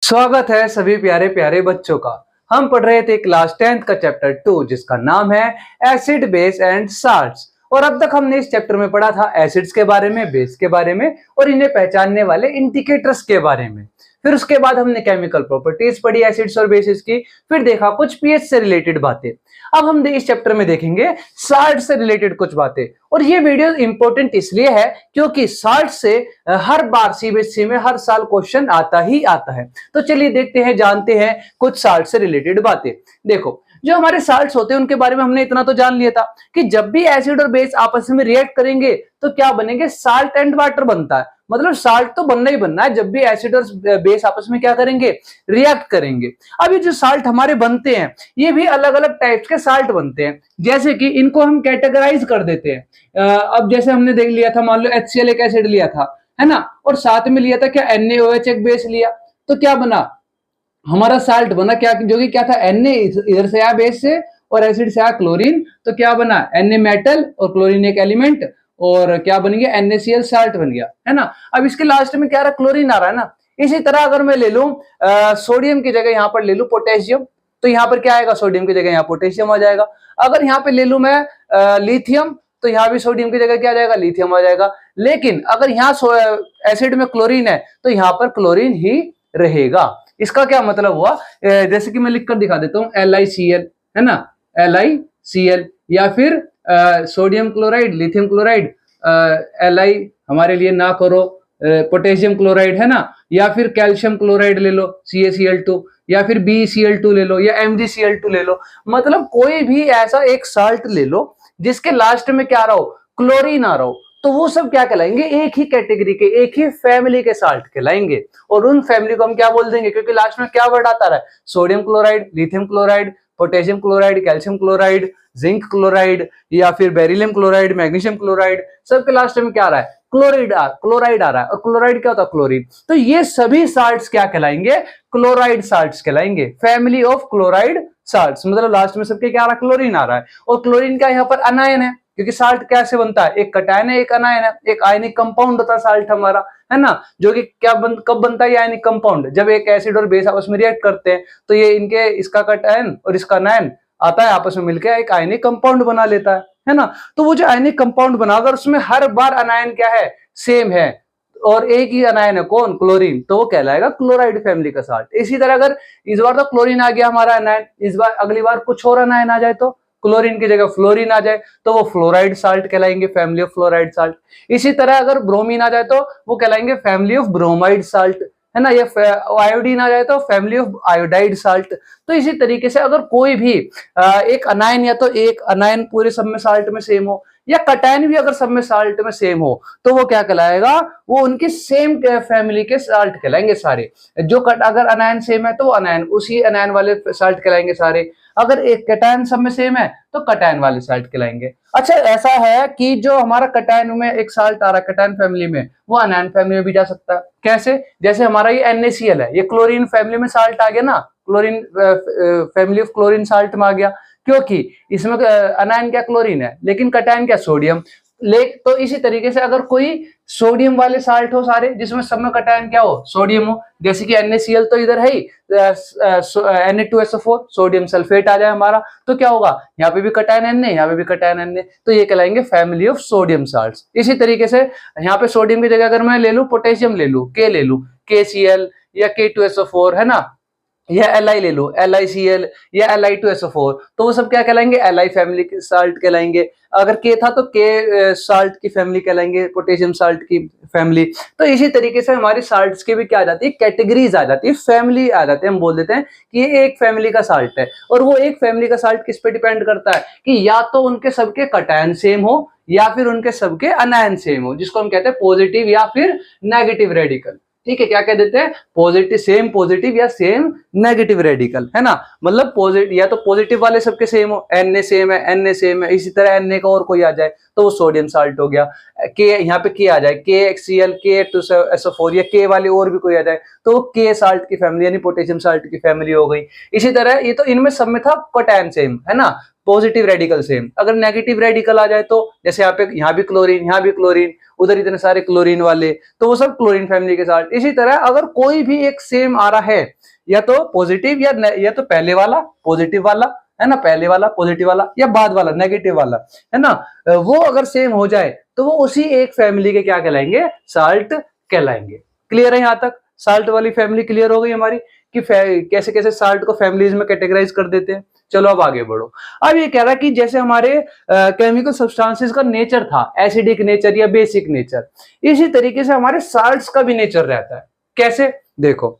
स्वागत है सभी प्यारे प्यारे बच्चों का। हम पढ़ रहे थे क्लास 10th का चैप्टर 2 जिसका नाम है एसिड बेस एंड साल्ट्स। और अब तक हमने इस चैप्टर में पढ़ा था एसिड्स के बारे में, बेस के बारे में और इन्हें पहचानने वाले इंडिकेटर्स के बारे में। फिर उसके बाद हमने केमिकल प्रॉपर्टीज पढ़ी एसिड्स और बेसिस की, फिर देखा कुछ पीएच से रिलेटेड बातें। अब हम इस चैप्टर में देखेंगे साल्ट से रिलेटेड कुछ बातें। और ये वीडियो इंपॉर्टेंट इसलिए है क्योंकि साल्ट से हर बार सीबीएसई में हर साल क्वेश्चन आता ही आता है। तो चलिए देखते हैं, जानते हैं कुछ साल्ट से रिलेटेड बातें। देखो, जो हमारे साल्ट्स होते हैं उनके बारे में हमने इतना तो जान लिया था कि जब भी एसिड और बेस आपस में रिएक्ट करेंगे तो क्या बनेंगे, साल्ट एंड वाटर बनता है। मतलब साल्ट तो बनना ही बनना है जब भी एसिड और बेस आपस में क्या करेंगे, रिएक्ट करेंगे। अब ये जो साल्ट हमारे बनते हैं ये भी अलग अलग टाइप्स के साल्ट बनते हैं, जैसे कि इनको हम कैटेगराइज कर देते हैं। अब जैसे हमने देख लिया था, मान लो HCl एक एसिड लिया था, है ना, और साथ में लिया था क्या, NaOH एक बेस लिया, तो क्या बना, हमारा साल्ट बना क्या, जो कि क्या था, Na इधर से आया बेस से और एसिड से आया क्लोरीन, तो क्या बना, Na मेटल और क्लोरीन एक एलिमेंट, और क्या बन गया, NaCl साल्ट बन गया, है ना। अब इसके लास्ट में क्या रहा, क्लोरीन आ रहा है ना। इसी तरह अगर मैं ले लूं सोडियम की जगह यहाँ पर ले लूं पोटेशियम, तो यहाँ पर क्या आएगा, सोडियम की जगह यहाँ पोटेशियम आ जाएगा। अगर यहाँ पे ले लूं मैं लिथियम, तो यहाँ भी सोडियम की जगह क्या आ जाएगा, लिथियम आ जाएगा। लेकिन अगर यहाँ एसिड में क्लोरीन है तो यहाँ पर क्लोरीन ही रहेगा। इसका क्या मतलब हुआ, जैसे कि मैं लिखकर दिखा देता हूँ, LiCl, है ना, LiCl, या फिर sodium chloride, lithium chloride, Li हमारे लिए ना करो, पोटेशियम क्लोराइड, है ना, या फिर कैल्शियम क्लोराइड ले लो CaCl2, या फिर BeCl2 ले लो, या MgCl2 ले लो। मतलब कोई भी ऐसा एक साल्ट ले लो जिसके लास्ट में क्या आ रहा हो, क्लोरीन आ रहा हो, तो वो सब क्या कहलाएंगे, एक ही कैटेगरी के, एक ही फैमिली के साल्ट कहलाएंगे। और उन फैमिली को हम क्या बोल देंगे, क्योंकि लास्ट में क्या वर्ड आता है, sodium chloride, lithium chloride, potassium chloride, calcium chloride, zinc chloride, या फिर बेरिलियम क्लोराइड, मैग्नीशियम क्लोराइड, सबके लास्ट में क्या आ रहा है, क्लोराइड आ रहा है। और क्लोराइड क्या होता है, क्लोरीन। तो ये सभी साल्ट्स क्या कहलाएंगे, क्लोराइड साल्ट्स कहलाएंगे, फैमिली ऑफ क्लोराइड साल्ट्स। मतलब लास्ट में सबके क्या आ रहा है, क्लोरीन आ रहा है। और क्लोरीन का यहाँ पर अनायन है, क्योंकि साल्ट कैसे बनता है, एक कटायन है एक अनायन है, एक आयनिक कंपाउंड होता है साल्ट हमारा, है ना, जो कि कब बनता है आयनिक कंपाउंड, जब एक एसिड और बेस आपस में रिएक्ट करते हैं तो ये इनके, इसका कटायन और इसका अनायन आता है, आपस में मिलकर एक आयनिक कंपाउंड बना लेता है ना। तो वो जो आयनिक कंपाउंड बनाकर उसमें हर बार अनायन क्या है, सेम है, और एक ही अनायन है, कौन, क्लोरीन, तो वो कहलाएगा क्लोराइड फैमिली का साल्ट। इसी तरह अगर इस बार तो क्लोरीन आ गया हमारा अनायन, इस बार अगली बार कुछ और अनायन आ जाए, तो क्लोरीन की जगह फ्लोरीन आ जाए तो वो फ्लोराइड साल्ट कहलाएंगे, फैमिली ऑफ फ्लोराइड साल्ट। इसी तरह अगर ब्रोमीन आ जाए तो वो कहलाएंगे फैमिली ऑफ ब्रोमाइड साल्ट, है ना। ये आयोडीन आ जाए तो फैमिली ऑफ आयोडाइड साल्ट। तो इसी तरीके से अगर कोई भी एक अनायन, या तो एक अनायन पूरे सब में साल्ट में सेम हो, या कटायन भी अगर सब में साल्ट में सेम हो, तो वो क्या कहलाएगा, वो उनकी सेम फैमिली के साल्ट कहलाएंगे सारे। जो अगर अनायन सेम है तो वो अनायन, उसी अनायन वाले साल्ट कहलाएंगे सारे। अगर एक कटायन सब में सेम है तो कटायन वाले साल्ट कहलाएंगे। अच्छा, ऐसा है कि जो हमारा कटायन में एक साल्ट आ रहा है कटायन फैमिली में, वो अनायन फैमिली में भी जा सकता है। कैसे, जैसे हमारा ये NaCl है, ये क्लोरीन फैमिली में साल्ट आ गया ना, chlorine family of chlorine salt में आ गया, क्योंकि इसमें अनायन क्या, क्लोरीन है, लेकिन कटायन क्या, सोडियम। तो इसी तरीके से अगर कोई सोडियम वाले साल्ट हो सारे, जिसमें सब में कटायन क्या हो, सोडियम हो, जैसे कि NaCl तो इधर है ही, Na2SO4 सोडियम सल्फेट आ जाए हमारा, तो क्या होगा, यहाँ पे भी कटायन Na, यहाँ पे भी कटायन Na, तो ये कहलाएंगे फैमिली ऑफ सोडियम साल्ट्स। इसी तरीके से यहाँ पे सोडियम की जगह अगर मैं ले लूं पोटेशियम, ले लूं KCl या K2SO4, है ना, या Li ले लो LiCl या Li2SO4, तो वो सब क्या कहलाएंगे, Li फैमिली के साल्ट कहलाएंगे। अगर K था तो K साल्ट की फैमिली कहलाएंगे, पोटेशियम साल्ट की फैमिली। तो इसी तरीके से हमारी साल्ट्स के भी क्या आ जाती है, कैटेगरीज आ जाती है, फैमिली आ जाती है। हम बोल देते हैं कि ये एक फैमिली का साल्ट है। और वो एक फैमिली का साल्ट किस पे डिपेंड करता है, कि या तो उनके सबके कटायन सेम हो, या फिर उनके सबके अनायन सेम हो, जिसको हम कहते हैं पॉजिटिव या फिर नेगेटिव रेडिकल। ठीक है, क्या कह देते हैं, पॉजिटिव, सेम पॉजिटिव या सेम नेगेटिव रेडिकल, है ना। मतलब पॉजिटिव, या तो पॉजिटिव वाले सबके सेम हो, Na सेम है, Na सेम है, इसी तरह Na का और कोई आ जाए तो वो सोडियम साल्ट हो गया। K, यहाँ पे K आ जाए, KCl, K2SO4 या K वाले और भी कोई आ जाए तो वो K साल्ट की फैमिली यानी पोटेशियम साल्ट की फैमिली हो गई। इसी तरह ये तो इनमें सब में था कटायन सेम, है ना, पॉजिटिव रेडिकल सेम। अगर नेगेटिव रेडिकल आ जाए तो जैसे यहाँ भी क्लोरीन, यहाँ भी क्लोरीन, उधर इतने सारे क्लोरीन वाले, तो वो सब क्लोरीन फैमिली के साथ। इसी तरह अगर कोई भी एक सेम आ रहा है, या तो पॉजिटिव या तो पहले वाला पॉजिटिव वाला है ना, पहले वाला पॉजिटिव वाला, या बाद वाला नेगेटिव वाला है ना, वो अगर सेम हो जाए तो वो उसी एक फैमिली के क्या कहलाएंगे, साल्ट कहलाएंगे। क्लियर है? यहाँ तक साल्ट वाली फैमिली क्लियर हो गई हमारी कि कैसे कैसे साल्ट को फैमिलीज में कैटेगराइज कर देते हैं। चलो अब आगे बढ़ो। अब ये कह रहा है कि जैसे हमारे केमिकल सब्सटेंसेस का नेचर था एसिडिक नेचर या बेसिक नेचर, इसी तरीके से हमारे साल्ट्स का भी नेचर रहता है। कैसे? देखो,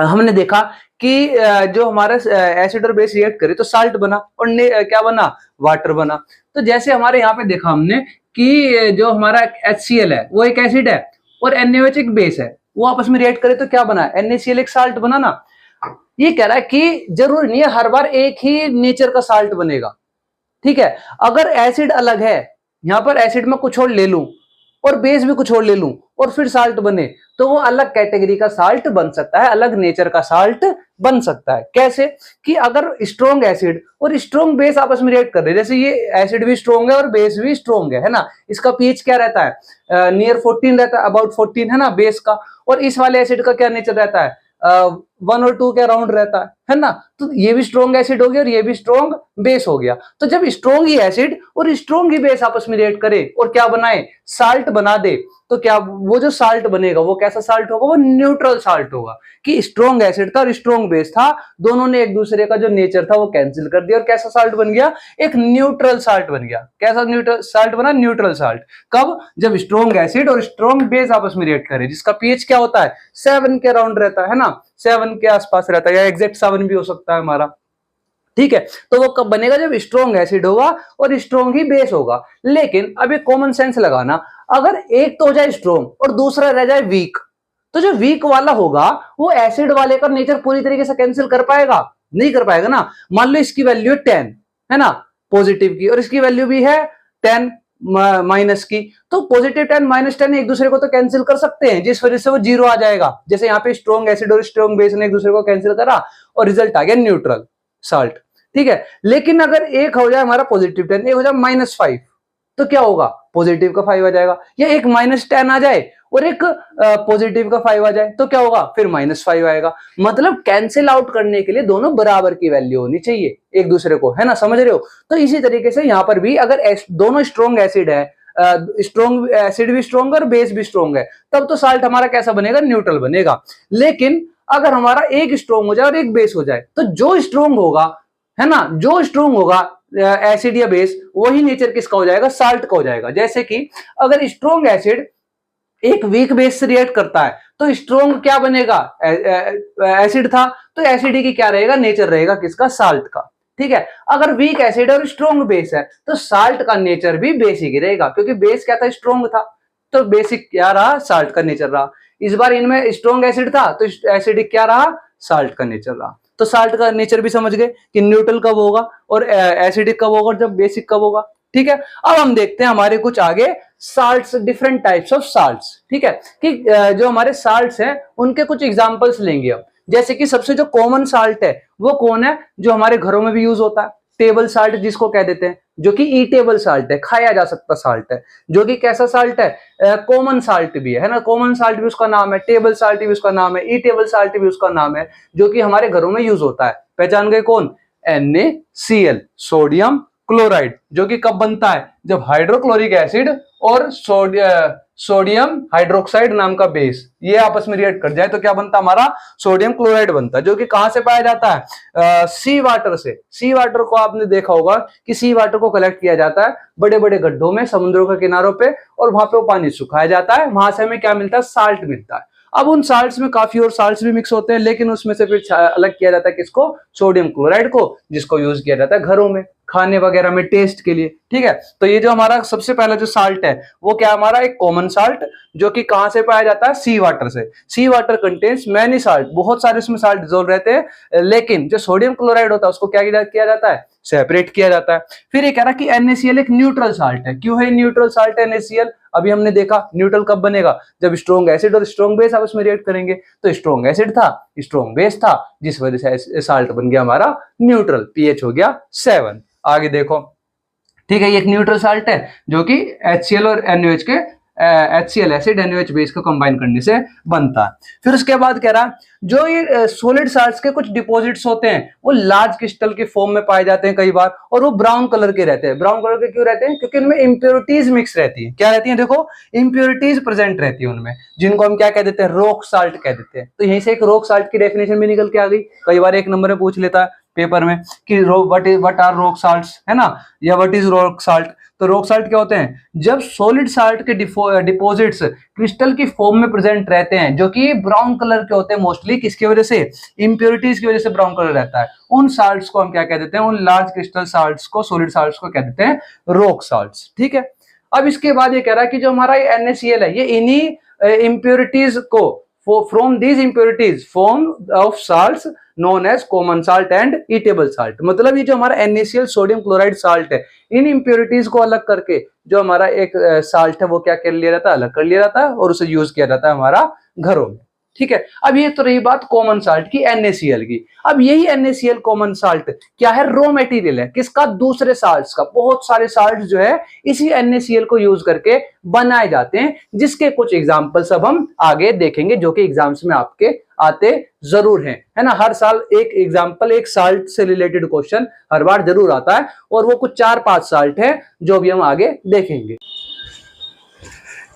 हमने देखा कि जो हमारा एसिड और बेस रिएक्ट करे तो साल्ट बना और क्या बना, वाटर बना। तो जैसे हमारे यहाँ पे देखा हमने कि जो हमारा HCl है वो एक एसिड है और NaOH एक बेस है, वो आपस में रिएक्ट करे तो क्या बना, NaCl एक साल्ट बना ना। ये कह रहा है कि जरूरी नहीं है हर बार एक ही नेचर का साल्ट बनेगा, ठीक है। अगर एसिड अलग है, यहां पर एसिड में कुछ और ले लूं और बेस भी कुछ और ले लूं और फिर साल्ट बने, तो वो अलग कैटेगरी का साल्ट बन सकता है, अलग नेचर का साल्ट बन सकता है। कैसे? कि अगर स्ट्रॉन्ग एसिड और स्ट्रॉन्ग बेस आपस में रिएक्ट कर रहे हैं, जैसे ये एसिड भी स्ट्रॉन्ग है और बेस भी स्ट्रॉन्ग है ना, इसका पीएच क्या रहता है, नियर 14 रहता है, अबाउट 14 है ना बेस का, और इस वाले एसिड का क्या नेचर रहता है, 1 और 2 के अराउंड रहता है ना। तो ये भी स्ट्रॉन्ग एसिड हो गया और ये भी स्ट्रॉन्ग बेस हो गया। तो जब स्ट्रॉन्ग ही एसिड और स्ट्रॉन्ग ही बेस आपस में रिएक्ट करे और क्या बनाए, साल्ट बना दे, तो क्या वो जो साल्ट बनेगा वो कैसा साल्ट होगा, वो न्यूट्रल साल्ट होगा। कि स्ट्रॉन्ग एसिड था और स्ट्रॉन्ग बेस था, दोनों ने एक दूसरे का जो नेचर था वो कैंसिल कर दिया और कैसा साल्ट बन गया, एक न्यूट्रल साल्ट बन गया। कैसा न्यूट्रल साल्ट बना, न्यूट्रल साल्ट। कब? जब स्ट्रॉन्ग एसिड और स्ट्रॉन्ग बेस आपस में रिएक्ट करे, जिसका पीएच क्या होता है, 7 के अराउंड रहता है ना, 7 के आसपास रहता है, या एग्जैक्ट 7 भी हो सकता है हमारा, ठीक है। तो वो कब बनेगा, जब स्ट्रॉन्ग एसिड होगा और स्ट्रॉन्ग ही बेस होगा। लेकिन अब एक कॉमन सेंस लगाना, अगर एक तो हो जाए स्ट्रॉन्ग और दूसरा रह जाए वीक, तो जो वीक वाला होगा वो एसिड वाले का नेचर पूरी तरीके से कैंसिल कर पाएगा, नहीं कर पाएगा ना। मान लो इसकी वैल्यू 10 है ना पॉजिटिव की, और इसकी वैल्यू भी है 10 माइनस की, तो पॉजिटिव 10 माइनस 10 एक दूसरे को तो कैंसिल कर सकते हैं, जिस वजह से वो 0 आ जाएगा। जैसे यहाँ पे स्ट्रॉन्ग एसिड और स्ट्रॉन्ग बेस ने एक दूसरे को कैंसिल करा और रिजल्ट आ गया न्यूट्रल साल्ट, ठीक है। लेकिन अगर एक हो जाए हमारा पॉजिटिव 10, एक हो जाए -5, तो क्या होगा, पॉजिटिव का 5 आ जाएगा। या एक -10 आ जाए और एक पॉजिटिव का 5 आ जाए, तो क्या होगा, फिर -5 आएगा। मतलब कैंसिल आउट करने के लिए दोनों बराबर की वैल्यू होनी चाहिए एक दूसरे को, है ना, समझ रहे हो। तो इसी तरीके से यहाँ पर भी अगर दोनों स्ट्रॉन्ग एसिड है, स्ट्रॉन्ग एसिड भी स्ट्रॉन्ग और बेस भी स्ट्रॉन्ग है, तब तो साल्ट हमारा कैसा बनेगा, न्यूट्रल बनेगा। लेकिन अगर हमारा एक स्ट्रॉन्ग हो जाए और एक बेस हो जाए, तो जो स्ट्रॉन्ग होगा, है ना, जो स्ट्रॉन्ग होगा एसिड या बेस, वही नेचर किसका हो जाएगा, साल्ट का हो जाएगा। जैसे कि अगर स्ट्रॉन्ग एसिड एक वीक बेस से रिएक्ट करता है तो स्ट्रॉन्ग क्या बनेगा, एसिड था, तो एसिड की क्या रहेगा, नेचर रहेगा किसका, साल्ट का, ठीक है। अगर वीक एसिड और स्ट्रॉन्ग बेस है तो साल्ट का नेचर भी बेसिक ही रहेगा, क्योंकि बेस क्या था, स्ट्रॉन्ग था, तो बेसिक क्या रहा, साल्ट का नेचर रहा। इस बार इनमें स्ट्रॉन्ग एसिड था तो एसिडिक क्या रहा, साल्ट का नेचर रहा। तो साल्ट का नेचर भी समझ गए कि न्यूट्रल कब होगा और एसिडिक कब होगा, जब बेसिक कब होगा, ठीक है। अब हम देखते हैं हमारे कुछ आगे salts, different types of salts, ठीक है, कि जो हमारे साल्ट्स हैं उनके कुछ एग्जांपल्स लेंगे हम। जैसे कि सबसे जो कॉमन साल्ट है वो कौन है, जो हमारे घरों में भी यूज होता है, टेबल साल्ट जिसको कह देते हैं, जो कि ईटेबल साल्ट है, खाया जा सकता साल्ट है, जो कि कैसा साल्ट है, कॉमन साल्ट भी है ना, कॉमन साल्ट भी उसका नाम है, टेबल साल्ट भी उसका नाम है, ईटेबल साल्ट भी उसका नाम है, जो कि हमारे घरों में यूज होता है। पहचान गए कौन, NaCl, सोडियम क्लोराइड, जो कि कब बनता है, जब हाइड्रोक्लोरिक एसिड और सोडियम हाइड्रोक्साइड नाम का बेस ये आपस में रिएक्ट कर जाए तो क्या बनता है, हमारा सोडियम क्लोराइड बनता है, जो कि कहां से पाया जाता है, सी वाटर से। सी वाटर को आपने देखा होगा कि सी वाटर को कलेक्ट किया जाता है बड़े बड़े गड्ढों में, समुद्रों के किनारों पे, और वहां पे वो पानी सुखाया जाता है, वहां से हमें क्या मिलता है, साल्ट मिलता है। अब उन साल्ट्स में काफी और साल्ट्स भी मिक्स होते हैं, लेकिन उसमें से फिर अलग किया जाता है किसको, सोडियम क्लोराइड को, जिसको यूज किया जाता है घरों में, खाने वगैरह में, टेस्ट के लिए, ठीक है। तो ये जो हमारा सबसे पहला जो साल्ट है वो क्या, हमारा एक कॉमन साल्ट, जो कि कहां से पाया जाता है, सी वाटर से। सी वाटर कंटेन्स मैनी साल्ट, बहुत सारे उसमें साल्ट डिसॉल्व रहते हैं, लेकिन जो सोडियम क्लोराइड होता है उसको क्या किया जाता है, सेपरेट किया जाता है। फिर ये कह रहा कि NaCl एक न्यूट्रल साल्ट है। क्यों है न्यूट्रल साल्ट NaCl, अभी हमने देखा न्यूट्रल कब बनेगा, जब स्ट्रॉन्ग एसिड और स्ट्रॉन्ग बेस आपस में रिएक्ट करेंगे। तो स्ट्रॉन्ग एसिड था, स्ट्रॉन्ग बेस था, जिस वजह से साल्ट बन गया हमारा न्यूट्रल, पीएच हो गया 7। आगे देखो, ठीक है, ये एक न्यूट्रल साल्ट है जो कि HCl और NaOH के HCl एसिड NaOH बेस को कंबाइन करने से बनता है। फिर उसके बाद कह रहा जो ये सॉलिड साल्ट्स के कुछ डिपॉजिट्स होते हैं वो लार्ज क्रिस्टल के फॉर्म में पाए जाते हैं कई बार, और वो ब्राउन कलर के रहते हैं। ब्राउन कलर के क्यों रहते हैं? क्योंकि उनमें इंप्योरिटीज मिक्स रहती है। क्या रहती है? देखो, इंप्योरिटीज प्रेजेंट रहती है उनमें, जिनको हम क्या कह देते हैं? रॉक साल्ट कह देते हैं। तो यहीं से एक रॉक साल्ट की डेफिनेशन भी निकल के आ गई। कई बार एक नंबर में पूछ लेता है पेपर में कि व्हाट आर रॉक साल्ट्स, है ना, या व्हाट इज रॉक साल्ट। तो रॉक साल्ट क्या होते हैं? जब सॉलिड साल्ट के डिपॉजिट्स क्रिस्टल की फॉर्म में प्रेजेंट रहते हैं, जो कि ब्राउन कलर के होते हैं मोस्टली, किसकी वजह से? इंप्योरिटीज की वजह से ब्राउन कलर रहता है। उन साल्ट्स को हम क्या कह देते हैं? उन लार्ज क्रिस्टल साल्ट्स को, सॉलिड साल्ट्स को कह देते हैं रॉक साल्ट्स। ठीक है, अब इसके बाद ये कह रहा है कि जो हमारा NaCl है, ये इन्हीं इंप्योरिटीज को, from these impurities form of salts known as common salt and edible salt. मतलब ये जो हमारा NaCl सोडियम क्लोराइड साल्ट है, इन इंप्योरिटीज को अलग करके जो हमारा एक साल्ट है वो क्या कर लिया जाता है? अलग कर लिया जाता है, और उसे यूज किया जाता है हमारा घरों में। ठीक है, अब ये तो रही बात कॉमन साल्ट की, NaCl की। अब यही NaCl कॉमन साल्ट क्या है? रॉ मटेरियल है किसका? दूसरे साल्ट्स का। बहुत सारे साल्ट जो है इसी NaCl को यूज करके बनाए जाते हैं, जिसके कुछ एग्जांपल्स अब हम आगे देखेंगे, जो कि एग्जाम्स में आपके आते जरूर हैं, है ना। हर साल एक एग्जांपल, एक साल्ट से रिलेटेड क्वेश्चन हर बार जरूर आता है, और वो कुछ 4-5 साल्ट है जो भी हम आगे देखेंगे।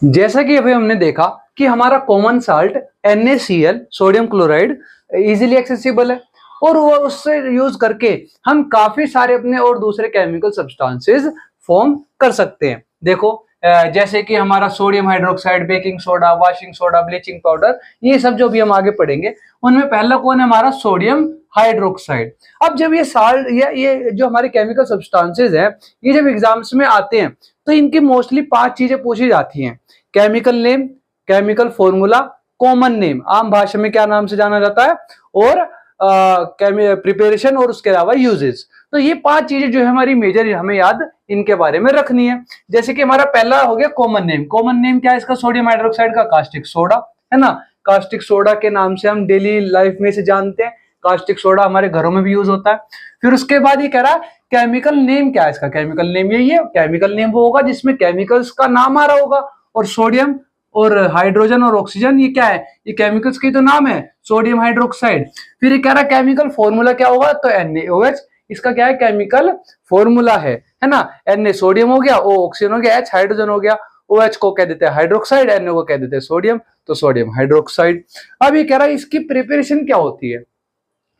जैसा कि अभी हमने देखा कि हमारा common salt NaCl sodium chloride easily accessible है, और वो उससे यूज करके हम काफी सारे अपने और दूसरे केमिकल सब्सटेंसेस फॉर्म कर सकते हैं। देखो, जैसे कि हमारा sodium hydroxide, baking soda, washing soda, bleaching powder, ये सब जो भी हम आगे पढ़ेंगे, उनमें पहला कौन है? हमारा सोडियम हाइड्रोक्साइड। अब जब ये साल्ट, ये जो हमारे केमिकल सब्सटेंसेस हैं, ये जब एग्जाम्स में आते हैं तो इनकी मोस्टली 5 चीजें पूछी जाती हैं: chemical name, chemical formula, common name, आम भाषा में क्या नाम से जाना जाता है, और प्रिपरेशन, और उसके अलावा यूजेस। तो ये 5 चीजें जो है हमारी मेजर, हमें याद इनके बारे में रखनी है। जैसे कि हमारा पहला हो गया कॉमन नेम। कॉमन नेम क्या है इसका? सोडियम हाइड्रोक्साइड का कास्टिक सोडा, है ना। कास्टिक सोडा के नाम से हम डेली लाइफ में से जानते हैं। कास्टिक सोडा हमारे घरों में भी यूज होता है। फिर उसके बाद ये कह रहा है केमिकल नेम क्या है इसका? केमिकल नेम यही है, केमिकल नेम वो होगा जिसमें केमिकल्स का नाम आ रहा होगा, और सोडियम और हाइड्रोजन और ऑक्सीजन ये क्या है? ये केमिकल्स की तो नाम है, सोडियम हाइड्रोक्साइड। फिर ये कह रहा है केमिकल फॉर्मूला क्या होगा? तो NaOH इसका क्या है? केमिकल फॉर्मूला है ना। Na सोडियम हो गया, O ऑक्सीजन हो गया, H हाइड्रोजन हो गया, OH को कह देते हैं हाइड्रोक्साइड, Na को कह देते हैं सोडियम, तो सोडियम हाइड्रोक्साइड। अब ये कह रहा है इसकी प्रिपरेशन क्या होती है?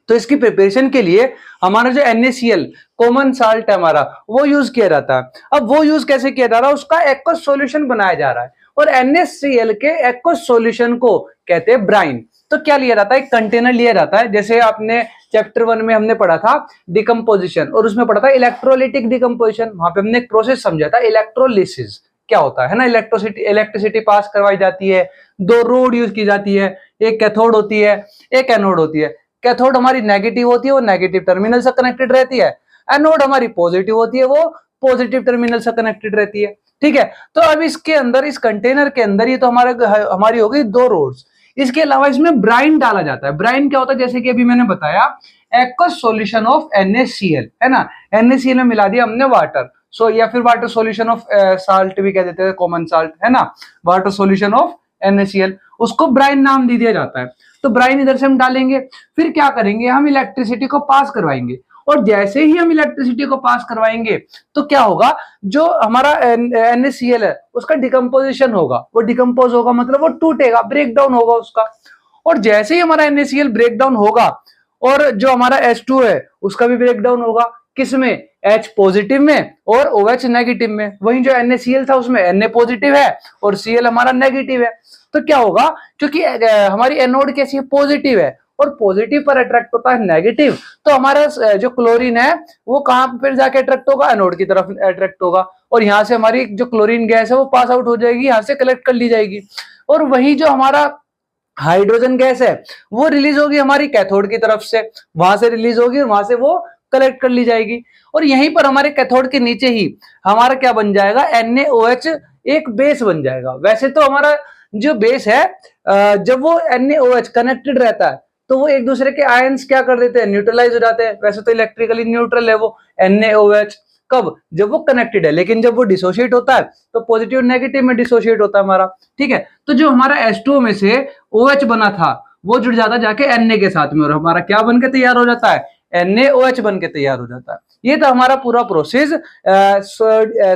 तो इसकी प्रिपरेशन के लिए हमारा जो NaCl कॉमन साल्ट है हमारा, वो यूज किया जाता है। अब वो यूज कैसे किया जा रहा है? उसका एक्वस सॉल्यूशन बनाया जा रहा है, और NaCl के एक्वस सॉल्यूशन को कहते हैं ब्राइन। तो क्या लिया जाता है? एक कंटेनर लिया जाता है। जैसे आपने चैप्टर 1 में हमने पढ़ा था डिकम्पोजिशन, और उसमें पढ़ा था इलेक्ट्रोलिटिक डिकम्पोजिशन। वहां पे हमने एक प्रोसेस समझा था इलेक्ट्रोलिसिस क्या होता है ना। इलेक्ट्रिसिटी पास करवाई जाती है, 2 रोड यूज की जाती है, एक कैथोड होती है, एक एनोड होती है। कैथोड हमारी नेगेटिव होती है, वो नेगेटिव टर्मिनल से कनेक्टेड रहती है। एनोड हमारी पॉजिटिव होती है, वो पॉजिटिव टर्मिनल से कनेक्टेड रहती है। ठीक है, तो अब इसके अंदर, इस कंटेनर के अंदर, ये तो हमारी हो गई 2 रोड्स। इसके अलावा इसमें ब्राइन डाला जाता है। ब्राइन क्या होता है? जैसे कि अभी मैंने बताया, एक्वस सॉल्यूशन ऑफ NaCl, है ना। NaCl में मिला दिया हमने वाटर, या फिर वाटर सॉल्यूशन ऑफ साल्ट भी कह देते हैं, कॉमन साल्ट, है ना। वाटर सॉल्यूशन ऑफ NaCl, उसको ब्राइन नाम दे दिया जाता है। तो ब्राइन इधर से हम डालेंगे, फिर क्या करेंगे? हम इलेक्ट्रिसिटी को पास करवाएंगे, और जैसे ही हम इलेक्ट्रिसिटी को पास करवाएंगे तो क्या होगा? जो हमारा NaCl है उसका डिकम्पोजिशन होगा। वो डिकम्पोज होगा मतलब वो टूटेगा, ब्रेक डाउन होगा उसका। और जैसे ही हमारा NaCl ब्रेक डाउन होगा, और जो हमारा H2 है उसका भी ब्रेक डाउन होगा। किसमें? H पॉजिटिव में और OH नेगेटिव में। वहीं जो NaCl था उसमें Na पॉजिटिव है और Cl हमारा नेगेटिव है। तो क्या होगा? क्योंकि हमारी एनोड कैसी है? पॉजिटिव है, और पॉजिटिव पर अट्रैक्ट होता है नेगेटिव, तो हमारा जो क्लोरीन है वो कहां पर जाके अट्रैक्ट होगा? एनोड की तरफ अट्रैक्ट होगा, और यहाँ से हमारी जो क्लोरीन गैस है वो पास आउट हो जाएगी, यहाँ से कलेक्ट कर ली जाएगी। और वही जो हमारा हाइड्रोजन गैस है वो रिलीज होगी हमारी कैथोड की तरफ से, वहां से रिलीज होगी और वहां से वो कलेक्ट कर ली जाएगी। और यहीं पर हमारे कैथोड के नीचे ही हमारा क्या बन जाएगा? NaOH एक बेस बन जाएगा। वैसे तो हमारा जो बेस है, जब वो NaOH कनेक्टेड रहता है तो वो एक दूसरे के आयंस क्या कर देते हैं, न्यूट्रलाइज हो जाते हैं। वैसे तो इलेक्ट्रिकली न्यूट्रल है वो NaOH, कब, जब वो कनेक्टेड है, लेकिन जब वो डिसोशिएट होता है तो पॉजिटिव नेगेटिव में डिसोशिएट होता है हमारा, ठीक है। तो जो हमारा H2O में से OH बना था वो जुड़ जाता जाके Na के साथ में, और हमारा क्या बन के तैयार हो जाता है, NaOH बन के तैयार हो जाता है। ये था हमारा पूरा प्रोसेस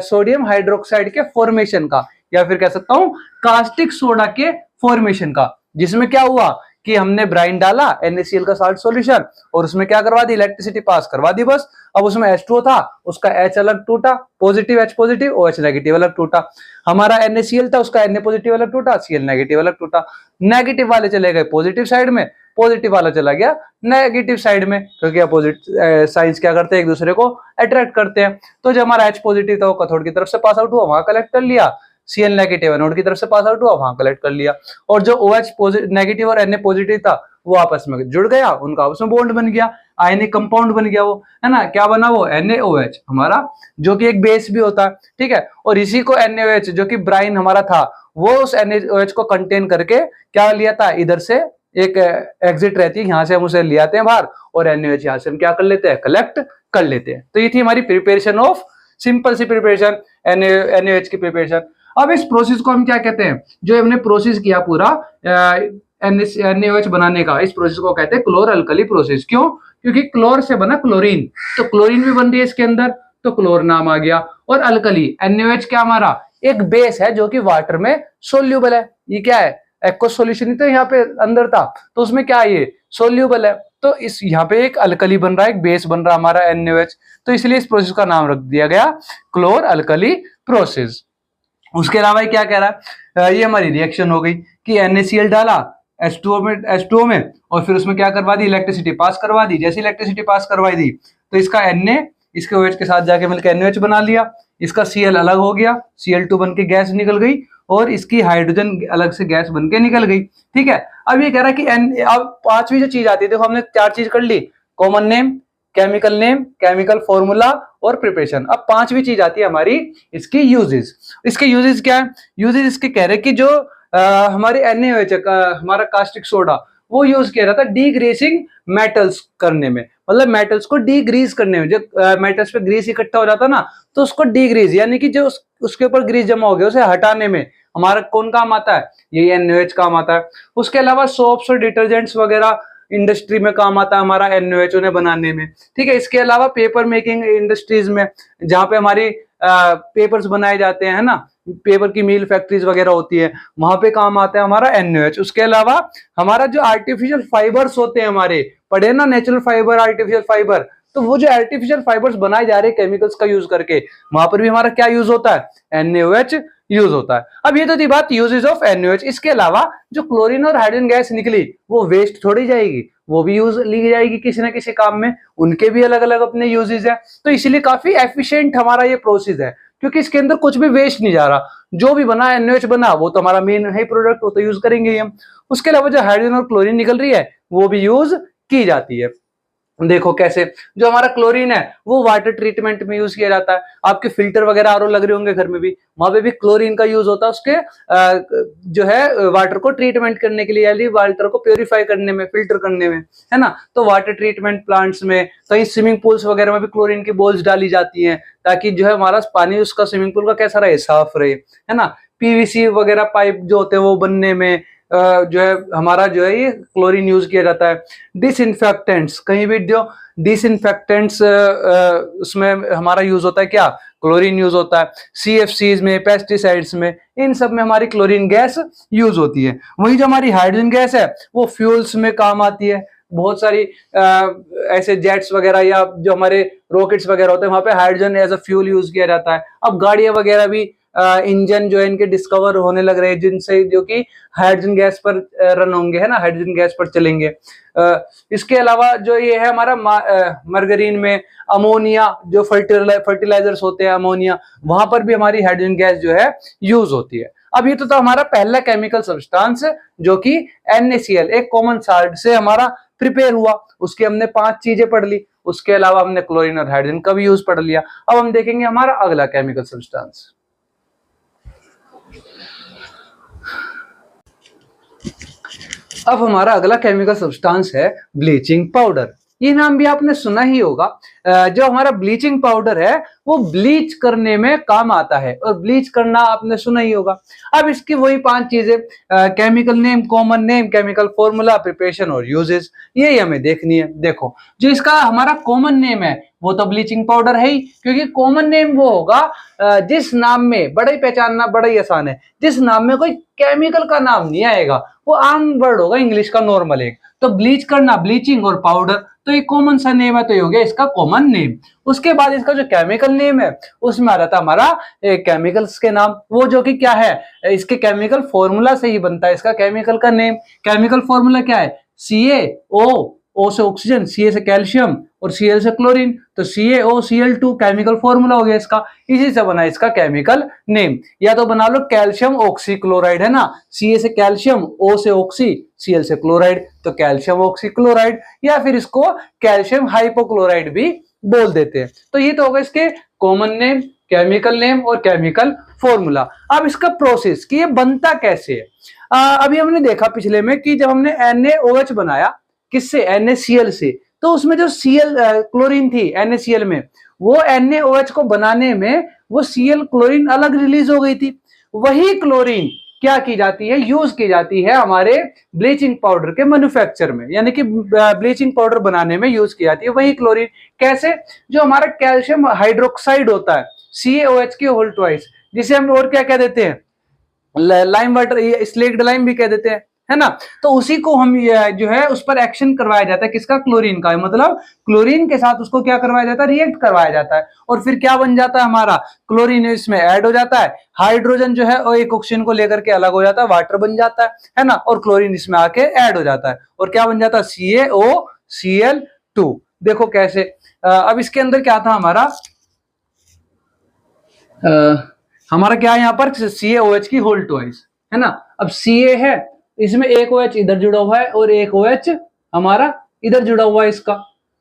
सोडियम हाइड्रोक्साइड के फॉर्मेशन का, या फिर कह सकता हूं कास्टिक सोडा के फॉर्मेशन का, जिसमें क्या हुआ कि हमने ब्राइन डाला NaCl का साल्ट सॉल्यूशन, और उसमें क्या करवा दी, इलेक्ट्रिसिटी पास करवा दी बस। अब उसमें H2O था, उसका H अलग टूटा, positive H positive, OH negative अलग टूटा। हमारा NaCl था, उसका Na पॉजिटिव अलग टूटा, Cl नेगेटिव अलग टूटा। नेगेटिव वाले चले गए पॉजिटिव साइड में, पॉजिटिव वाला चला गया नेगेटिव साइड में, क्योंकि अपोजिट साइंस क्या करते हैं, एक दूसरे को अट्रैक्ट करते हैं। तो जो हमारा H पॉजिटिव था वो कैथोड की तरफ से पास आउट हुआ, वहां कलेक्ट कर लिया, Cl नेगेटिव एनोड की तरफ से पास आउट हुआ, वहां कलेक्ट कर लिया, और जो OH नेगेटिव और Na पॉजिटिव था वो आपस में जुड़ गया, उनका आपस में बॉन्ड बन गया, आयनिक कंपाउंड बन गया वो, है ना। क्या बना वो, NaOH हमारा, जो कि एक बेस भी होता है, ठीक है। और इसी को NaOH जो कि ब्राइन हमारा था, वो उस NaOH को कंटेन करके क्या लिया था, इधर से एक एग्जिट रहती है, यहां से हम उसे ले आते हैं बाहर, और NaOH यहां से हम क्या कर लेते हैं, कलेक्ट कर लेते हैं। तो ये थी हमारी preparation of, simple C preparation, NaOH की प्रिपरेशन। अब इस प्रोसेस को हम क्या कहते हैं, जो हमने प्रोसेस किया पूरा NaOH बनाने का, इस प्रोसेस को कहते हैं क्लोर अल्कली प्रोसेस। क्यों, क्योंकि क्लोर से बना क्लोरीन, तो क्लोरीन भी बन रही है इसके अंदर, तो क्लोर नाम आ गया। और अल्कली, NaOH क्या हमारा एक बेस है जो कि वाटर में सोल्यूबल है। ये क्या है, एक्वस सॉल्यूशन ही तो यहाँ पे अंदर था, तो उसमें क्या है, ये सोल्यूबल है। तो इस यहाँ पे एक अल्कली बन रहा है, एक बेस बन रहा है हमारा NaOH, तो इसलिए इस प्रोसेस का नाम रख दिया गया क्लोर अल्कली प्रोसेस। उसके अलावा क्या कह रहा है, ये हमारी रिएक्शन हो गई कि NaCl डाला H2O में, और फिर उसमें क्या करवा दी, इलेक्ट्रिसिटी पास करवा दी। जैसे इलेक्ट्रिसिटी पास करवाई दी तो इसका Na इसके OH के साथ जाके मिलकर NaOH बना लिया, इसका Cl अलग हो गया, Cl2 बन के गैस निकल गई, और इसकी हाइड्रोजन अलग से गैस बन के निकल गई, ठीक है। अब ये कह रहा है कि अब पांचवी जो चीज आती है, देखो हमने चार चीज कर ली, common name, name, chemical formula और प्रिपरेशन। अब पांचवी चीज आती है हमारी इसकी यूजेस। इसके यूजेस क्या है, यूजेस इसके कह रहे कि जो हमारे NaOH हमारा कास्टिक सोडा, वो यूज किया जाता है डीग्रीसिंग मेटल्स करने में, मतलब मेटल्स को डीग्रीस करने में। जब मेटल्स पे ग्रीस इकट्ठा हो जाता ना, तो उसको डीग्रीस, यानी कि जो उसके ऊपर ग्रीस जमा हो गया उसे हटाने में हमारा कौन काम आता है, ये NaOH काम आता है। उसके अलावा सोप्स और डिटर्जेंट्स वगैरह इंडस्ट्री में काम आता है हमारा NaOH उन्हें बनाने में, ठीक है। इसके अलावा पेपर मेकिंग इंडस्ट्रीज में, जहाँ पे हमारी पेपर्स बनाए जाते हैं ना, पेपर की मिल फैक्ट्रीज वगैरह होती है, वहां पे काम आता है हमारा NaOH। उसके अलावा हमारा जो आर्टिफिशियल फाइबर्स होते हैं, हमारे पढ़े ना, नेचुरल फाइबर, आर्टिफिशियल फाइबर, तो वो जो आर्टिफिशियल फाइबर्स बनाए जा रहे हैं केमिकल्स का यूज करके, वहां पर भी हमारा क्या यूज होता है, NaOH यूज होता है। अब ये तो थी बात यूजेस ऑफ NaOH। इसके अलावा जो क्लोरीन और हाइड्रोजन गैस निकली, वो वेस्ट थोड़ी जाएगी, वो भी यूज ली जाएगी किसी ना किसी काम में, उनके भी अलग अलग अपने यूजेस है। तो इसलिए काफी एफिशिएंट हमारा ये प्रोसेस है, क्योंकि इसके अंदर कुछ भी वेस्ट नहीं जा रहा, जो भी बना NaOH बना वो तो हमारा मेन है प्रोडक्ट, वो तो यूज करेंगे ही हम। उसके अलावा जो हाइड्रोजन और क्लोरीन निकल रही है वो भी यूज की जाती है। देखो कैसे, जो हमारा क्लोरीन है वो वाटर ट्रीटमेंट में यूज किया जाता है। आपके फिल्टर वगैरह आरओ लग रहे होंगे घर में भी, वहां पे भी क्लोरीन का यूज होता है उसके जो है वाटर को ट्रीटमेंट करने के लिए, यानी वाटर को प्योरीफाई करने में, फिल्टर करने में, है ना। तो वाटर ट्रीटमेंट प्लांट्स में, कहीं स्विमिंग पूल्स वगैरह में भी क्लोरीन की बॉल्स डाली जाती हैं, ताकि जो है हमारा पानी उसका स्विमिंग पूल का कैसा रहे, साफ रहे, है ना। PVC वगैरह पाइप जो होते हैं वो बनने में जो है हमारा जो है ये क्लोरीन यूज किया जाता है। डिसइंफेक्टेंट्स, कहीं भी जो डिसइंफेक्टेंट्स उसमें हमारा यूज होता है, क्या, क्लोरीन यूज होता है। CFCs में, पेस्टिसाइड्स में, इन सब में हमारी क्लोरीन गैस यूज होती है। वही जो हमारी हाइड्रोजन गैस है वो फ्यूल्स में काम आती है। बहुत सारी ऐसे जेट्स वगैरह या जो हमारे रॉकेट्स वगैरह होते हैं, वहां पे hydrogen as a fuel use किया जाता है। अब गाड़ियां वगैरह भी इंजन जो है इनके डिस्कवर होने लग रहे हैं, जिनसे जो कि हाइड्रोजन गैस पर रन होंगे, है ना, हाइड्रोजन गैस पर चलेंगे। इसके अलावा जो ये है हमारा मरगरीन में अमोनिया, जो फर्टिलाइजर्स होते हैं अमोनिया, वहां पर भी हमारी हाइड्रोजन गैस जो है यूज होती है। अब ये तो हमारा पहला केमिकल सब्सटेंस जो कि NaCl, एक कॉमन साल्ट से हमारा प्रिपेयर हुआ। उसकी हमने 5 चीजें पढ़ ली, उसके अलावा हमने क्लोरीन और हाइड्रोजन का भी यूज पढ़ लिया। अब हम देखेंगे हमारा अगला केमिकल सब्सटेंस। अब हमारा अगला केमिकल सब्सटेंस है ब्लीचिंग पाउडर। ये नाम भी आपने सुना ही होगा। जो हमारा ब्लीचिंग पाउडर है वो ब्लीच करने में काम आता है, और ब्लीच करना आपने सुना ही होगा। अब इसकी वही 5 चीजें, chemical name, common name, chemical formula, preparation और यूजेस, यही हमें देखनी है। देखो, जो इसका हमारा कॉमन नेम है वो तो ब्लीचिंग पाउडर है ही, क्योंकि कॉमन नेम वो होगा जिस नाम में, बड़ा ही पहचानना बड़ा ही आसान है, जिस नाम में कोई केमिकल का नाम नहीं आएगा, वो आम वर्ड होगा इंग्लिश का नॉर्मल एक। तो ब्लीच करना, ब्लीचिंग और पाउडर, तो ये कॉमन सा नेम है, तो ये हो गया इसका कॉमन नेम। उसके बाद इसका जो केमिकल नेम है उसमें आ रहा था हमारा केमिकल्स के नाम, वो जो कि क्या है, इसके केमिकल फॉर्मूला से ही बनता है इसका केमिकल का नेम। केमिकल फॉर्मूला क्या है, CaO, O से ऑक्सीजन, Ca से कैल्शियम और Cl से क्लोरीन, तो CaOCl2 केमिकल फॉर्मूला हो गया इसका। इसी से बना इसका केमिकल नेम। या तो बना लो कैल्शियम ऑक्सीक्लोराइड, है ना, Ca से कैल्शियम, O से ऑक्सी, Cl से क्लोराइड, तो कैल्शियम ऑक्सीक्लोराइड, या फिर इसको कैल्शियम हाइपोक्लोराइड भी बोल देते हैं। तो ये तो होगा इसके कॉमन नेम, केमिकल नेम और केमिकल फॉर्मूला। अब इसका प्रोसेस कि ये बनता कैसे है। अभी हमने देखा पिछले में कि जब हमने NaOH बनाया, किससे, NaCl से, तो उसमें जो Cl क्लोरीन थी NaCl में, वो NaOH को बनाने में वो Cl क्लोरीन अलग रिलीज हो गई थी। वही क्लोरीन क्या की जाती है, यूज की जाती है हमारे ब्लीचिंग पाउडर के मैन्युफैक्चर में, यानी कि ब्लीचिंग पाउडर बनाने में यूज की जाती है वही क्लोरीन। कैसे, जो हमारा कैल्शियम हाइड्रोक्साइड होता है CaOH की होल ट्वाइस, जिसे हम और क्या कह देते हैं, लाइम वाटर, स्लेक्ड लाइम भी कह देते हैं, है ना। तो उसी को हम जो है उस पर एक्शन करवाया जाता है, किसका, क्लोरीन का, मतलब क्लोरीन के साथ उसको क्या करवाया जाता है, रिएक्ट करवाया जाता है, और फिर क्या बन जाता है हमारा, क्लोरीन इसमें ऐड हो जाता है, हाइड्रोजन जो है और एक ऑक्सीजन को लेकर के अलग हो जाता है, वाटर बन जाता है ना, और क्लोरीन इसमें आके ऐड हो जाता है, और क्या बन जाता है, CaOCl2। देखो कैसे। अब इसके अंदर क्या था हमारा क्या है यहाँ पर, CaOH की होल ट्वाइस, है ना। अब Ca है, इसमें एक OH इधर जुड़ा हुआ है और एक OH हमारा इधर जुड़ा हुआ है इसका।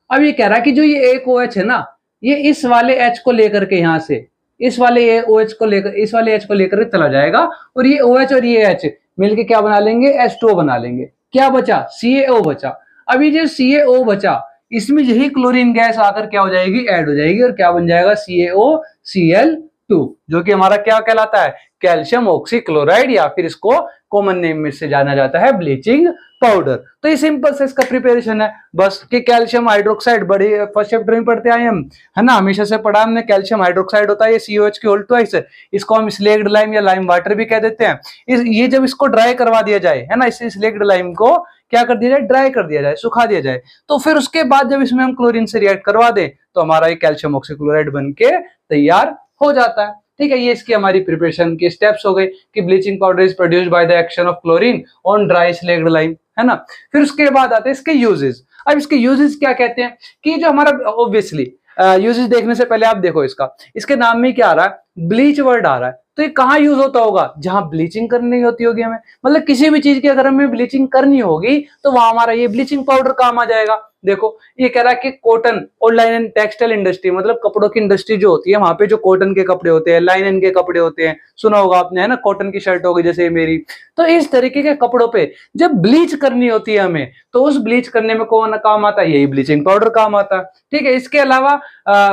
अब ये कह रहा है कि जो ये एक OH है ना, ये इस वाले H को लेकर के यहाँ से इस वाले OH को लेकर, इस वाले H को लेकर चला जाएगा, और ये OH और ये H मिलके क्या बना लेंगे, H2O बना लेंगे। क्या बचा, CaO बचा। अभी जो CaO बचा, इसमें यही क्लोरीन गैस आकर क्या हो जाएगी, ऐड हो जाएगी, और क्या बन जाएगा, CaOCl2, जो कि हमारा क्या कहलाता है, कैल्शियम ऑक्सीक्लोराइड, या फिर इसको कॉमन नेम में से जाना जाता है ब्लीचिंग पाउडर। तो ये सिंपल से इसका प्रिपरेशन है बस, कि कैल्शियम हाइड्रोक्साइड, बड़ी फर्स्ट चैप्टर में पढ़ते आए हम, है ना, हमेशा से पढ़ा हमने, कैल्शियम हाइड्रोक्साइड होता है, ये CaOH की होल ट्वाइस है, इसको हम स्लेक्ड लाइम या लाइम वाटर भी कह देते हैं। ये जब इसको ड्राई करवा दिया जाए, है ना, इस स्लेक्ड लाइम को क्या कर दिया जाए, ड्राई कर दिया जाए, सुखा दिया जाए, तो फिर उसके बाद जब इसमें हम क्लोरीन से रिएक्ट करवा दें, तो हमारा ये कैल्शियम ऑक्सीक्लोराइड बन के तैयार हो जाता है। ठीक है, ये इसकी हमारी प्रिपरेशन के स्टेप्स हो गए कि bleaching powder is produced by the action of chlorine on dry slaked lime, है ना। फिर उसके बाद आते हैं इसके यूजेस। अब इसके यूजेस क्या कहते हैं, कि जो हमारा ऑब्वियसली यूजेस देखने से पहले आप देखो इसके नाम में क्या आ रहा है, ब्लीच वर्ड आ रहा है, तो ये कहाँ यूज होता होगा, जहां ब्लीचिंग करनी होती होगी हमें, मतलब किसी भी चीज की अगर हमें ब्लीचिंग करनी होगी तो वहां हमारा ये ब्लीचिंग पाउडर काम आ जाएगा। देखो, ये कह रहा है कि कॉटन और लाइन एंड टेक्सटाइल इंडस्ट्री, मतलब कपड़ों की इंडस्ट्री जो होती है, वहां पे जो कॉटन के कपड़े होते हैं, लाइन के कपड़े होते हैं, सुना होगा आपने, है ना, कॉटन की शर्ट होगी जैसे मेरी, तो इस तरीके के कपड़ों पे जब ब्लीच करनी होती है हमें, तो उस ब्लीच करने में कौन काम आता है, यही ब्लीचिंग पाउडर काम आता है। ठीक है, इसके अलावा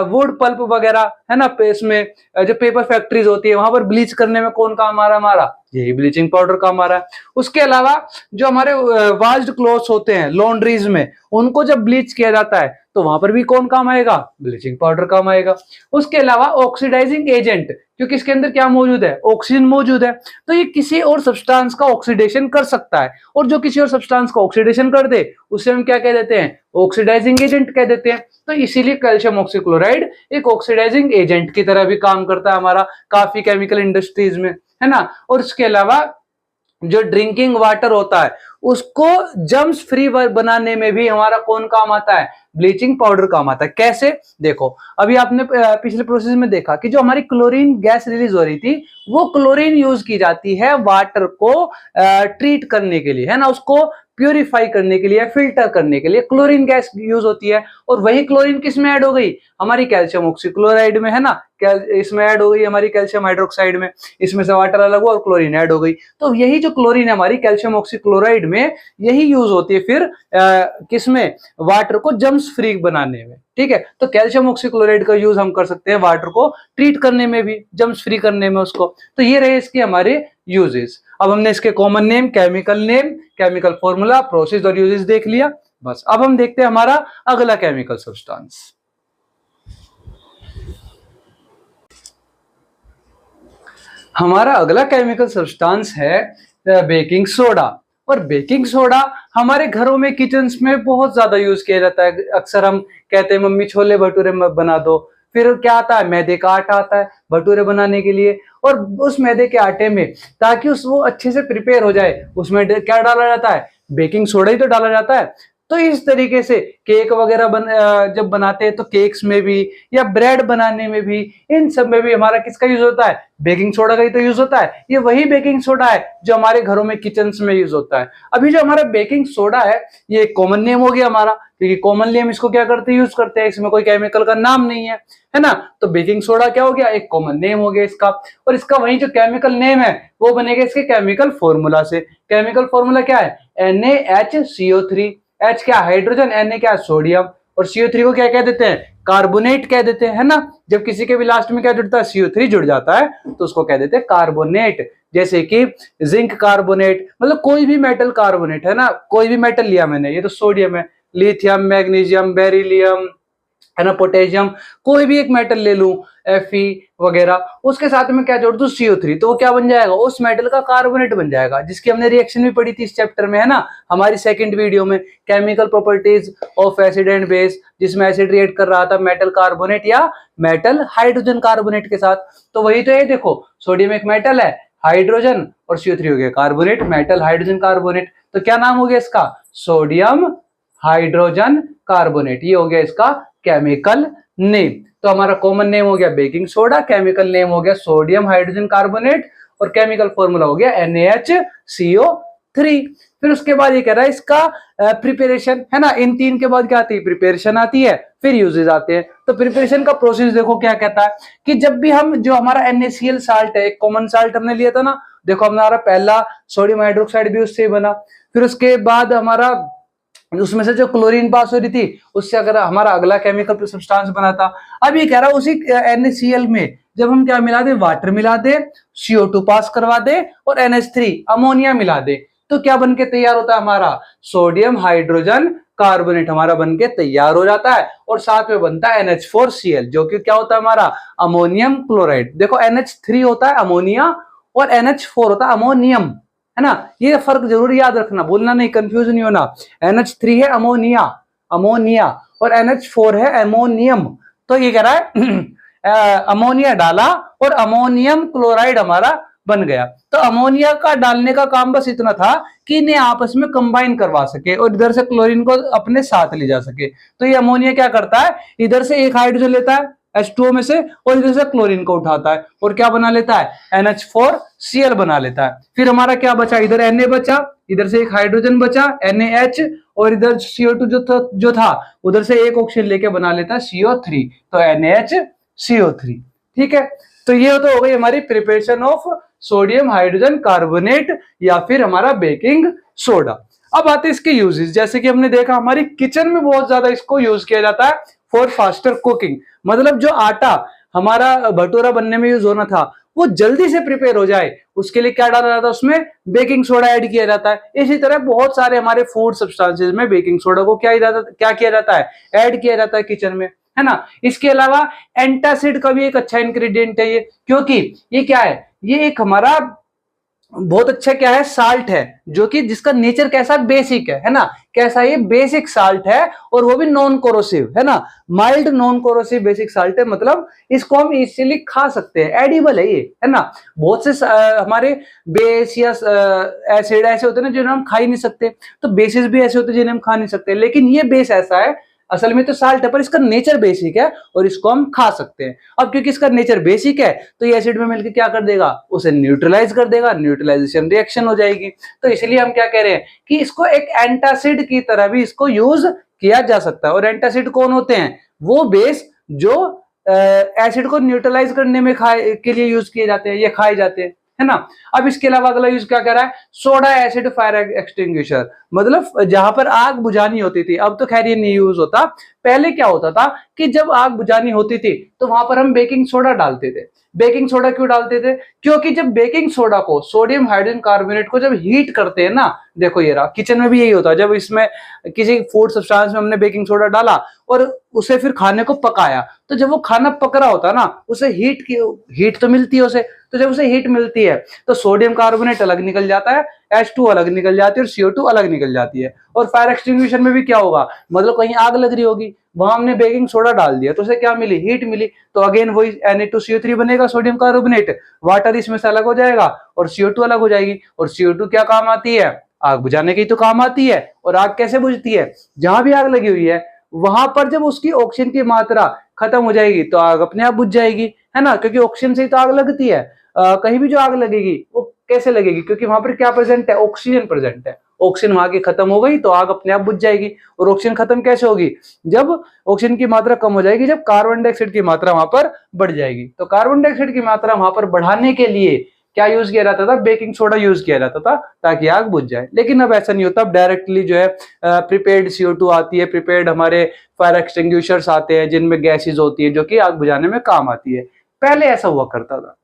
वुड पल्प वगैरह, है ना, इसमें जो पेपर फैक्ट्रीज होती है वहां पर ब्लीच करने में कौन काम आ रहा है, हमारा यही ब्लीचिंग पाउडर काम आ रहा है। उसके अलावा जो हमारे वॉश्ड क्लोथ्स होते हैं लॉन्ड्रीज में, उनको जब ब्लीच किया जाता है तो वहां पर भी कौन काम आएगा, ब्लीचिंग पाउडर काम आएगा। उसके अलावा ऑक्सीडाइजिंग एजेंट, क्योंकि इसके अंदर क्या मौजूद है, ऑक्सीजन मौजूद है, तो ये किसी और सब्सटेंस का ऑक्सीडेशन कर सकता है, और जो किसी और सब्सटेंस का ऑक्सीडेशन कर दे उसे हम क्या कह देते हैं, ऑक्सीडाइजिंग एजेंट कह देते हैं। तो इसीलिए कैल्शियम ऑक्सीक्लोराइड एक ऑक्सीडाइजिंग एजेंट की तरह भी काम करता है हमारा काफी केमिकल इंडस्ट्रीज में, है ना। और इसके अलावा जो ड्रिंकिंग वाटर होता है उसको जर्म्स फ्री बनाने में भी हमारा कौन काम आता है, ब्लीचिंग पाउडर काम आता है। कैसे, देखो, अभी आपने पिछले प्रोसेस में देखा कि जो हमारी क्लोरीन गैस रिलीज हो रही थी, वो क्लोरीन यूज की जाती है वाटर को ट्रीट करने के लिए, है ना, उसको प्यूरिफाई करने के लिए, फिल्टर करने के लिए क्लोरीन गैस यूज होती है। और वही क्लोरीन किस में ऐड हो गई, हमारी कैल्शियम ऑक्सीक्लोराइड में, है ना, इसमें ऐड हो गई हमारी कैल्शियम हाइड्रोक्साइड में, इसमें से वाटर अलग हुआ और क्लोरीन ऐड हो गई। तो यही जो क्लोरीन है हमारी कैल्शियम ऑक्सीक्लोराइड में, यही यूज होती है फिर किसमें, वाटर को जम्स फ्री बनाने में। ठीक है, तो कैल्शियम ऑक्सीक्लोराइड का यूज हम कर सकते हैं वाटर को ट्रीट करने में भी, जम्स फ्री करने में उसको। तो ये रहे इसके हमारे यूजेस। अब हमने इसके common name, chemical formula, process और यूजेस देख लिया। बस अब हम देखते हैं हमारा अगला केमिकल सब्सटेंस। हमारा अगला केमिकल सब्सटेंस है बेकिंग सोडा। और बेकिंग सोडा हमारे घरों में, किचन्स में बहुत ज्यादा यूज किया जाता है। अक्सर हम कहते हैं मम्मी छोले भटूरे बना दो, फिर क्या आता है, मैदे का आटा आता है भटूरे बनाने के लिए। और उस मैदे के आटे में, ताकि वो अच्छे से प्रिपेयर हो जाए, उसमें क्या डाला जाता है, बेकिंग सोडा ही तो डाला जाता है। तो इस तरीके से केक वगैरह जब बनाते हैं तो केक्स में भी, या ब्रेड बनाने में भी, इन सब में भी हमारा किसका यूज होता है, बेकिंग सोडा का ही तो यूज होता है। ये वही बेकिंग सोडा है जो हमारे घरों में, किचन्स में यूज होता है। अभी जो हमारा बेकिंग सोडा है, ये कॉमन नेम हो गया हमारा, क्योंकि कॉमनली हम इसको क्या करते हैं, यूज करते हैं, इसमें कोई केमिकल का नाम नहीं है ना। तो बेकिंग सोडा क्या हो गया, एक कॉमन नेम हो गया इसका। और इसका वही जो केमिकल नेम है वो बनेगा इसके केमिकल फॉर्मूला से। केमिकल फॉर्मूला क्या है, NaHCO3। H क्या हाइड्रोजन, Na क्या सोडियम, और CO3 को क्या कह देते हैं, कार्बोनेट कह देते हैं, है ना। जब किसी के भी लास्ट में क्या जुड़ता है, CO3 जुड़ जाता है, तो उसको कह देते हैं कार्बोनेट। जैसे कि जिंक कार्बोनेट, मतलब कोई भी मेटल कार्बोनेट, है ना, कोई भी मेटल लिया मैंने, ये तो सोडियम है, लिथियम, मैग्नीशियम, बेरिलियम, है ना, पोटेशियम, कोई भी एक मेटल ले लूं, Fe वगैरह, उसके साथ में क्या जोड़ दूं, CO3, तो वो क्या बन जाएगा, उस मेटल का कार्बोनेट बन जाएगा, जिसकी हमने रिएक्शन भी पढ़ी थी इस चैप्टर में, है ना, हमारी सेकंड वीडियो में, chemical properties of acid and base, जिसमें एसिड रिएक्ट कर रहा था मेटल कार्बोनेट या मेटल हाइड्रोजन कार्बोनेट के साथ। तो वही तो है, देखो सोडियम एक मेटल है, हाइड्रोजन, और CO3 हो गया कार्बोनेट, मेटल हाइड्रोजन कार्बोनेट। तो क्या नाम हो गया इसका, सोडियम हाइड्रोजन कार्बोनेट, ये हो गया इसका केमिकल नेम। तो हमारा कॉमन नेम हो गया बेकिंग सोडा, केमिकल नेम हो गया सोडियम हाइड्रोजन कार्बोनेट, और केमिकल फॉर्मूला हो गया NaHCO3। फिर उसके बाद ये कह रहा है इसका प्रिपरेशन, है ना। इन तीन के बाद क्या आती है, प्रिपरेशन आती है, फिर यूजेस आते हैं। तो प्रिपरेशन का प्रोसेस देखो क्या कहता है, कि जब भी हम, जो हमारा NaCl साल्ट है, एक कॉमन साल्ट हमने लिया था ना, देखो हमारा पहला सोडियम हाइड्रोक्साइड भी उससे ही बना। फिर उसके बाद हमारा उसमें से जो क्लोरीन पास हो रही थी, उससे अगर हमारा अगला केमिकल सब्सटेंस बना था। अब ये कह रहा है उसी NaCl में जब हम क्या मिला दे, वाटर मिला दे, CO2 पास करवा दे, और NH3 अमोनिया मिला दे, तो क्या बनके तैयार होता है हमारा, सोडियम हाइड्रोजन कार्बोनेट हमारा बनके तैयार हो जाता है। और साथ में बनता है NH4Cl, जो कि क्या होता है हमारा, अमोनियम क्लोराइड। देखो NH3 होता है अमोनिया, और NH4 होता है अमोनियम, है ना। ये फर्क जरूर याद रखना, बोलना नहीं, कंफ्यूज नहीं होना। NH3 है अमोनिया, और NH4 है अमोनियम। तो ये कह रहा है अमोनिया डाला और अमोनियम क्लोराइड हमारा बन गया। तो अमोनिया का डालने का काम बस इतना था कि इन्हें आपस में कंबाइन करवा सके और इधर से क्लोरीन को अपने साथ ले जा सके। तो ये अमोनिया क्या करता है, इधर से एक हाइड्रोजन लेता है H2O में से, और इधर से क्लोरीन को उठाता है और क्या बना लेता है, NH4Cl बना लेता है। फिर हमारा क्या बचा, इधर Na बचा, इधर से एक हाइड्रोजन बचा NaH, और इधर CO2 जो था उधर से एक ऑक्सीजन लेके बना लेता है CO3, तो NaHCO3। ठीक है, तो ये तो हो गई हमारी preparation of sodium hydrogen carbonate या फिर हमारा बेकिंग सोडा। अब आते हैं इसके यूजेस। जैसे कि हमने देखा हमारी किचन में बहुत ज्यादा इसको यूज किया जाता है फॉर फास्टर कुकिंग, मतलब जो आटा हमारा भटूरा बनने में यूज होना था वो जल्दी से प्रिपेयर हो जाए, उसके लिए क्या डाला जाता है, उसमें बेकिंग सोडा ऐड किया जाता है। इसी तरह बहुत सारे हमारे फूड सब्सटेंसेस में बेकिंग सोडा को क्या किया जाता है, ऐड किया जाता है किचन में, है ना। इसके अलावा एंटासिड का भी एक अच्छा इंग्रेडिएंट है ये, क्योंकि ये क्या है, ये एक हमारा बहुत अच्छा क्या है, साल्ट है, जो कि जिसका नेचर कैसा, बेसिक है ना। कैसा, ये बेसिक साल्ट है, और वो भी नॉन कोरोसिव, है ना, mild non corrosive basic salt है, मतलब इसको हम इजीली खा सकते हैं, एडिबल है ये, है ना। बहुत से हमारे बेस या एसिड ऐसे होते हैं ना जिन्हें हम खा ही नहीं सकते, तो बेसिस भी ऐसे होते हैं जिन्हें हम खा नहीं सकते, लेकिन ये बेस ऐसा है असल में तो साल्ट है, पर इसका नेचर बेसिक है और इसको हम खा सकते हैं। अब क्योंकि इसका नेचर बेसिक है तो ये एसिड में मिलकर क्या कर देगा, उसे न्यूट्रलाइज कर देगा, न्यूट्रलाइजेशन रिएक्शन हो जाएगी। तो इसलिए हम क्या कह रहे हैं कि इसको एक एंटासिड की तरह भी इसको यूज किया जा सकता है। और एंटासिड कौन होते हैं, वो बेस जो एसिड को न्यूट्रलाइज करने में के लिए यूज किए जाते हैं, ये खाए जाते हैं, है ना। अब इसके अलावा अगला यूज क्या कर रहा है, सोडा एसिड फायर एक्सटिंग्विशर, मतलब जहां पर आग बुझानी होती थी, अब तो खैर ये नहीं यूज होता, पहले क्या होता था कि जब आग बुझानी होती थी तो वहां पर हम बेकिंग सोडा डालते थे। बेकिंग सोडा क्यों डालते थे, क्योंकि जब बेकिंग सोडा को, सोडियम हाइड्रोजन कार्बोनेट को जब हीट करते हैं ना, देखो ये रहा, किचन में भी यही होता है, जब इसमें किसी फूड सब्सटेंस में हमने बेकिंग सोडा डाला और उसे फिर खाने को पकाया, तो जब वो खाना पक रहा होता है ना, उसे हीट तो मिलती है उसे, तो जब उसे हीट मिलती है तो सोडियम कार्बोनेट अलग निकल जाता है, H2 अलग निकल जाती है और CO2 अलग निकल जाती है। और फायर एक्सटिंग्विशर में भी क्या होगा, मतलब कहीं आग लग रही होगी, वहां हमने बेकिंग सोडा डाल दिया तो उसे क्या मिली, हीट मिली, तो अगेन वही Na2CO3 बनेगा, सोडियम कार्बोनेट, वाटर इसमें से अलग हो जाएगा और CO2 अलग हो जाएगी। और CO2 क्या काम आती है, आग बुझाने की तो काम आती है। और आग कैसे बुझती है, जहां भी आग लगी हुई है वहां पर जब उसकी ऑक्सीजन की मात्रा खत्म हो जाएगी तो आग अपने आप बुझ जाएगी, है ना, क्योंकि ऑक्सीजन से ही तो आग लगती है। कहीं भी जो आग लगेगी वो कैसे लगेगी, क्योंकि वहां पर क्या प्रेजेंट है, ऑक्सीजन प्रेजेंट है। ऑक्सीजन वहां की खत्म हो गई तो आग अपने आप बुझ जाएगी। और ऑक्सीजन खत्म कैसे होगी, जब ऑक्सीजन की मात्रा कम हो जाएगी, जब कार्बन डाइऑक्साइड की मात्रा वहां पर बढ़ जाएगी। तो कार्बन डाइऑक्साइड की मात्रा वहां पर बढ़ाने के लिए क्या यूज किया जाता था, बेकिंग सोडा यूज किया जाता था ताकि आग बुझ जाए। लेकिन अब ऐसा नहीं होता, अब डायरेक्टली जो है प्रिपेयर्ड CO2 आती है, प्रिपेयर्ड हमारे फायर एक्सटिंग्विशर्स आते हैं जिनमें गैसेज होती है जो कि आग बुझाने में काम आती है। पहले ऐसा हुआ करता था,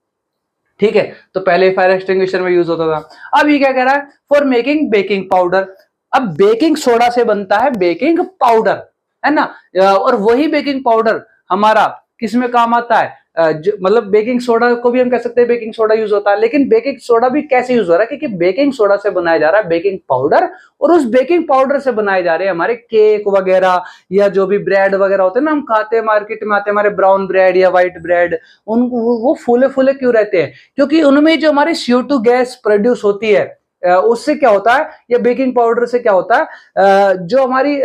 ठीक है, तो पहले फायर एक्सटिंग्विशर में यूज होता था। अब ये क्या कह रहा है, फॉर मेकिंग बेकिंग पाउडर। अब बेकिंग सोडा से बनता है बेकिंग पाउडर, है ना। और वही बेकिंग पाउडर हमारा किस में काम आता है, मतलब बेकिंग सोडा को भी हम कह सकते हैं बेकिंग सोडा यूज होता है। लेकिन बेकिंग सोडा भी कैसे यूज हो रहा है, क्योंकि बेकिंग सोडा से बनाया जा रहा है बेकिंग पाउडर, और उस बेकिंग पाउडर से बनाए जा रहे हैं हमारे केक वगैरह या जो भी ब्रेड वगैरह होते हैं ना, हम खाते हैं, मार्केट में आते हैं हमारे ब्राउन ब्रेड या व्हाइट ब्रेड, उनको वो फूले फूले क्यों रहते हैं, क्योंकि उनमें जो हमारी CO2 गैस प्रोड्यूस होती है, उससे क्या होता है, या बेकिंग पाउडर से क्या होता है, जो हमारी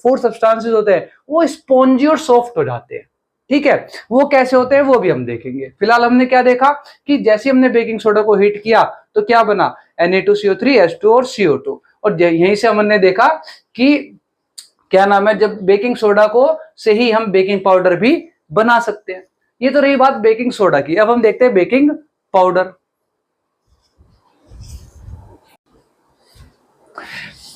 फूड सब्सटेंसेस होते हैं वो स्पॉन्जी और सॉफ्ट हो जाते हैं। ठीक है, वो कैसे होते हैं वो भी हम देखेंगे। फिलहाल हमने क्या देखा कि जैसे हमने बेकिंग सोडा को हीट किया तो क्या बना, Na2CO3 H2 और CO2। और यहीं से हमने देखा कि क्या नाम है, जब बेकिंग सोडा को से ही हम बेकिंग पाउडर भी बना सकते हैं। ये तो रही बात बेकिंग सोडा की। अब हम देखते हैं बेकिंग पाउडर।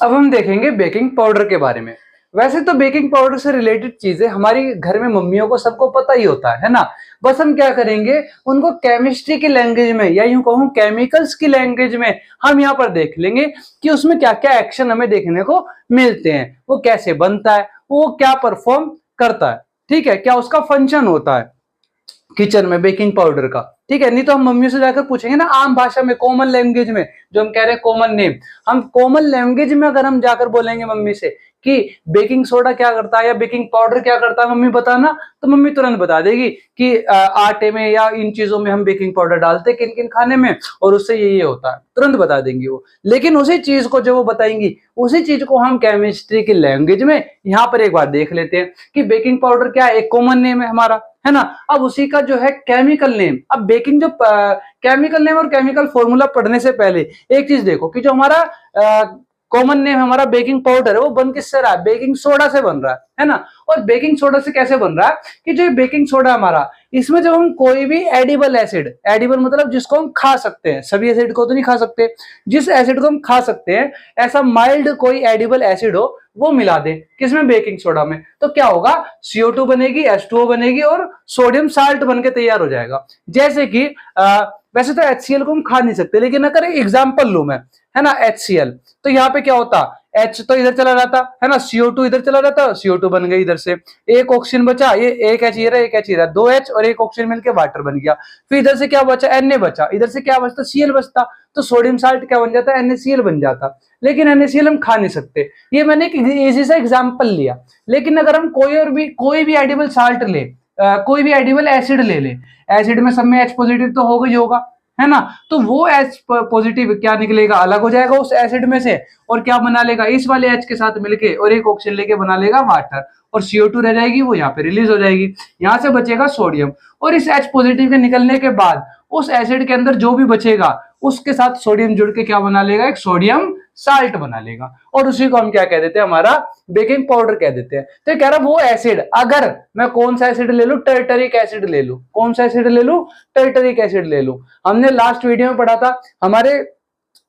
अब हम देखेंगे बेकिंग पाउडर के बारे में। वैसे तो बेकिंग पाउडर से रिलेटेड चीजें हमारी घर में मम्मियों को सबको पता ही होता है ना। बस हम क्या करेंगे, उनको केमिस्ट्री की लैंग्वेज में या यूं कहूं केमिकल्स की लैंग्वेज में हम यहाँ पर देख लेंगे कि उसमें क्या क्या एक्शन हमें देखने को मिलते हैं, वो कैसे बनता है, वो क्या परफॉर्म करता है, ठीक है, क्या उसका फंक्शन होता है किचन में बेकिंग पाउडर का। ठीक है, नहीं तो हम मम्मी से जाकर पूछेंगे ना आम भाषा में, कॉमन लैंग्वेज में, जो हम कह रहे हैं कॉमन नेम, हम कॉमन लैंग्वेज में अगर हम जाकर बोलेंगे मम्मी से कि बेकिंग सोडा क्या करता है या बेकिंग पाउडर क्या करता है मम्मी बताना, तो मम्मी तुरंत बता देगी कि आटे में या इन चीजों में हम बेकिंग पाउडर डालते हैं किन किन खाने में, और उससे ये होता है, तुरंत बता देंगी वो। लेकिन उसी चीज को जो वो बताएंगी, उसी चीज को हम केमिस्ट्री की लैंग्वेज में यहाँ पर एक बार देख लेते हैं कि बेकिंग पाउडर क्या है, एक कॉमन नेम है हमारा, है ना। अब उसी का जो है केमिकल नेम, अब बेकिंग जो केमिकल नेम और केमिकल फॉर्मूला पढ़ने से पहले एक चीज देखो कि जो हमारा कॉमन नेम हमारा बेकिंग पाउडर है वो बन किससे रहा है, बेकिंग सोडा से बन रहा है ना। और बेकिंग सोडा से कैसे बन रहा है कि जो बेकिंग सोडा हमारा, इसमें जब हम कोई भी एडिबल एसिड, एडिबल मतलब जिसको हम खा सकते हैं, सभी एसिड को तो नहीं खा सकते, जिस एसिड को हम खा सकते हैं ऐसा माइल्ड कोई एडिबल एसिड हो वो मिला दे किसमें, बेकिंग सोडा में, तो क्या होगा, CO2 बनेगी, H2O बनेगी और सोडियम साल्ट बनके तैयार हो जाएगा। जैसे कि वैसे तो HCl को हम खा नहीं सकते, लेकिन अगर एग्जांपल लूं मैं, है ना, HCl, तो यहाँ पे क्या होता, H तो इधर चला जाता है ना, CO2 इधर चला जाता, CO2 बन गई इधर से, एक ऑक्सीजन बचा, ये एक H ये रहा, एक H ये रहा, 2 H और एक ऑक्सीजन मिलके वाटर बन गया। फिर इधर से क्या बचा, Na बचा, इधर से क्या बचता, Cl बचता, तो सोडियम साल्ट क्या बन जाता, NaCl बन जाता। लेकिन NaCl हम खा नहीं सकते, ये मैंने एक इजी सा एग्जाम्पल लिया। लेकिन अगर हम कोई भी एडिबल साल्ट ले, कोई भी एडिबल एसिड ले, एसिड में सब में H पॉजिटिव तो होगा ही होगा, है ना। तो वो H पॉजिटिव क्या निकलेगा, अलग हो जाएगा उस एसिड में से, और क्या बना लेगा, इस वाले H के साथ मिलके और एक ऑक्सीजन लेके बना लेगा वाटर, और CO2 रह जाएगी, वो यहाँ पे रिलीज हो जाएगी। यहाँ से बचेगा सोडियम, और इस H पॉजिटिव के निकलने के बाद उस एसिड के अंदर जो भी बचेगा उसके साथ सोडियम जुड़ के क्या बना लेगा, एक सोडियम साल्ट बना लेगा, और उसी को हम क्या कह देते हैं, हमारा बेकिंग पाउडर कह देते हैं। तो कह रहा वो एसिड, अगर मैं कौन सा एसिड ले लूं, टर्टरिक एसिड ले लूं, कौन सा एसिड ले लूं, टर्टरिक एसिड ले लूं। हमने लास्ट वीडियो में पढ़ा था हमारे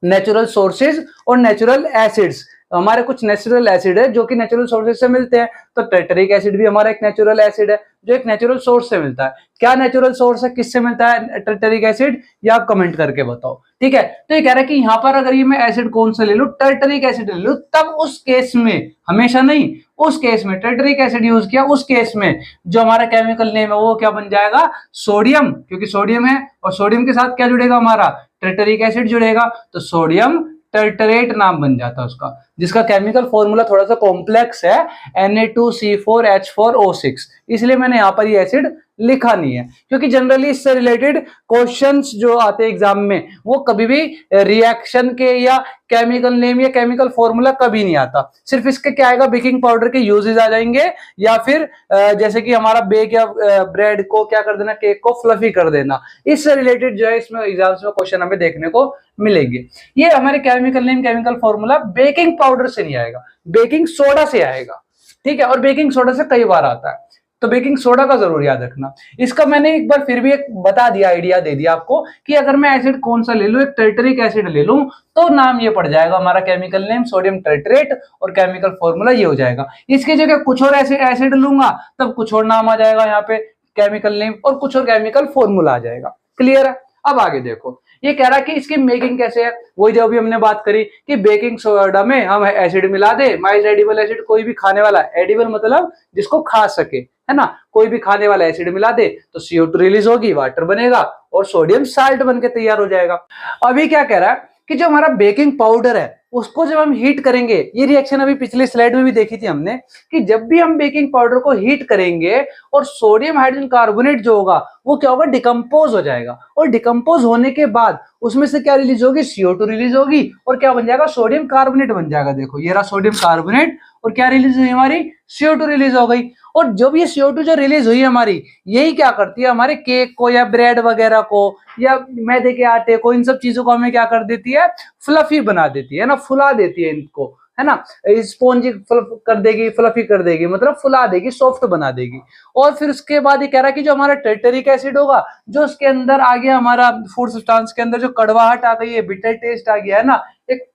नेचुरल सोर्सेज और नेचुरल एसिड्स, हमारे कुछ नेचुरल एसिड है जो कि नेचुरल सोर्सेज से मिलते हैं, तो टर्टरिक एसिड भी हमारा एक नेचुरल एसिड है जो एक नेचुरल सोर्स से मिलता है। क्या नेचुरल सोर्स है, किससे मिलता है टर्टरिक एसिड, या आप कमेंट करके बताओ, ठीक है। तो ये कह रहा है कि यहाँ पर अगर ये मैं एसिड कौन सा ले लूं, टर्टरिक एसिड ले लूं, तब उस केस में, हमेशा नहीं, उस केस में टर्टरिक एसिड यूज किया, उस केस में जो हमारा केमिकल नेम है वो क्या बन जाएगा, सोडियम, क्योंकि सोडियम है, और सोडियम के साथ क्या जुड़ेगा, हमारा टर्टरिक एसिड जुड़ेगा, तो सोडियम टर्टरेट नाम बन जाता है उसका, जिसका केमिकल फॉर्मूला थोड़ा सा कॉम्प्लेक्स है, Na2C4H4O6, इसलिए मैंने यहां पर ये एसिड लिखा नहीं है, क्योंकि जनरली इससे रिलेटेड क्वेश्चंस जो आते हैं एग्जाम में वो कभी भी रिएक्शन के या केमिकल नेम या केमिकल फॉर्मूला कभी नहीं आता, सिर्फ इसके क्या आएगा, बेकिंग पाउडर के यूजेस आ जाएंगे, या फिर जैसे कि हमारा बेक या ब्रेड को क्या कर देना, केक को फ्लफी कर देना, इससे रिलेटेड जो है इसमें एग्जाम्स में क्वेश्चन हमें देखने को मिलेंगे। ये हमारे chemical name chemical formula baking powder से नहीं आएगा, बेकिंग सोडा से आएगा, ठीक है, और बेकिंग सोडा से कई बार आता है, तो बेकिंग सोडा का जरूर याद रखना। इसका मैंने एक बार फिर भी एक बता दिया, आइडिया दे दिया आपको कि अगर मैं एसिड कौन सा ले लूं, एक टर्टरिक एसिड ले लूं, तो नाम ये पड़ जाएगा हमारा केमिकल नेम सोडियम टर्टरेट, और केमिकल फॉर्मूला ये हो जाएगा। इसकी जगह कुछ और एसिड लूंगा तब कुछ और नाम आ जाएगा यहाँ पे, केमिकल नेम और कुछ और केमिकल फॉर्मूला आ जाएगा। क्लियर है। अब आगे देखो, ये कह रहा है कि इसकी मेकिंग कैसे है, वही जो अभी हमने बात करी कि बेकिंग सोडा में हम एसिड मिला दे, माइल्ड एडिबल एसिड, कोई भी खाने वाला, एडिबल मतलब जिसको खा सके, है ना, कोई भी खाने वाला एसिड मिला दे तो CO2 रिलीज होगी, वाटर बनेगा और सोडियम साल्ट बनके तैयार हो जाएगा। अभी क्या कह रहा है कि जो हमारा बेकिंग पाउडर है उसको जब हम हीट करेंगे, ये रिएक्शन अभी पिछली स्लाइड में भी देखी थी हमने, कि जब भी हम बेकिंग पाउडर को हीट करेंगे और सोडियम हाइड्रोजन कार्बोनेट जो होगा वो क्या होगा, डिकम्पोज हो जाएगा, और डिकम्पोज होने के बाद उसमें से क्या रिलीज होगी, CO2 रिलीज होगी, और क्या बन जाएगा, सोडियम कार्बोनेट बन जाएगा। देखो ये रहा सोडियम कार्बोनेट, और क्या रिलीज हुई हमारी, CO2 रिलीज हो गई। और जब ये CO2 जो रिलीज हुई हमारी, यही क्या करती है, हमारे केक को या ब्रेड वगैरह को या मैदे के आटे को, इन सब चीजों को हमें क्या कर देती है, फ्लफी बना देती है ना, फुला देती है इनको, है ना, स्पॉन्जी कर देगी, फ्लफी कर देगी, मतलब फुला देगी, सॉफ्ट बना देगी। और फिर उसके बाद ये कह रहा है कि जो हमारा टर्टरिक एसिड होगा, जो उसके अंदर आ गया, हमारा फूड सब्सटेंस के अंदर जो कड़वाहट आ गई है, बिटर टेस्ट आ गया है ना, एक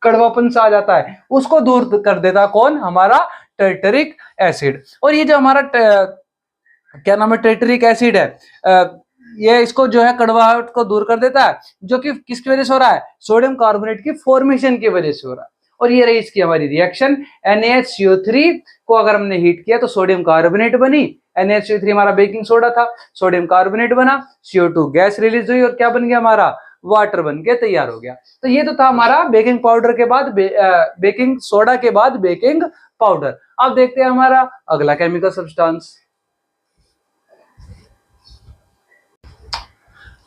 कड़वापन सा आ जाता है, उसको दूर कर देता कौन, हमारा टर्टरिक एसिड। और ये जो हमारा क्या नाम है, टर्टरिक एसिड है, ये इसको जो है कड़वाहट को दूर कर देता है, जो कि किसकी वजह से हो रहा है, सोडियम कार्बोनेट की फॉर्मेशन की वजह से हो रहा है। और ये रही इसकी हमारी रिएक्शन, NaHCO3 को अगर हमने हीट किया तो सोडियम कार्बोनेट बनी, NaHCO3 हमारा बेकिंग सोडा था, सोडियम कार्बोनेट बना, CO2 गैस रिलीज हुई, और क्या बन गया हमारा, वाटर बन के तैयार हो गया। तो ये तो था हमारा बेकिंग पाउडर के बाद बेकिंग सोडा के बाद बेकिंग पाउडर। अब देखते हैं हमारा अगला केमिकल सब्सटेंस।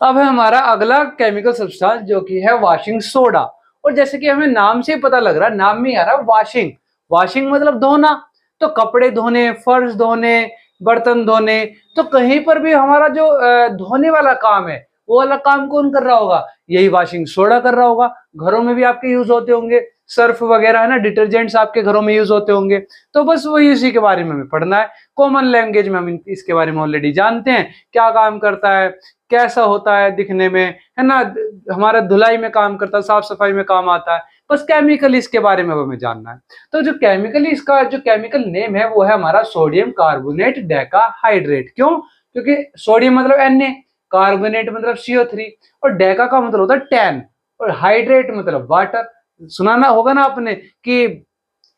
अब है हमारा अगला केमिकल सब्सटेंस जो कि है वॉशिंग सोडा। और जैसे कि हमें नाम से पता लग रहा है, नाम में आ रहा है वॉशिंग, वॉशिंग मतलब धोना, तो कपड़े धोने, फर्श धोने, बर्तन धोने, तो कहीं पर भी हमारा जो धोने वाला काम है वो वाला काम कौन कर रहा होगा, यही वॉशिंग सोडा कर रहा होगा। घरों में भी आपके यूज होते होंगे, सर्फ वगैरह है ना, डिटर्जेंट्स आपके घरों में यूज होते होंगे, तो बस वही इसी के बारे में हमें पढ़ना है। कॉमन लैंग्वेज में हम इसके बारे में ऑलरेडी जानते हैं, क्या काम करता है, कैसा होता है दिखने में, है ना, हमारा धुलाई में काम करता है, साफ सफाई में काम आता है, बस केमिकल इसके बारे में हमें जानना है। तो जो केमिकली इसका जो केमिकल नेम है वो है हमारा सोडियम कार्बोनेट डेकाहाइड्रेट। क्यों, क्योंकि सोडियम मतलब Na, कार्बोनेट मतलब CO3, और डेका का मतलब होता है 10, और हाइड्रेट मतलब वाटर। सुनाना होगा ना आपने कि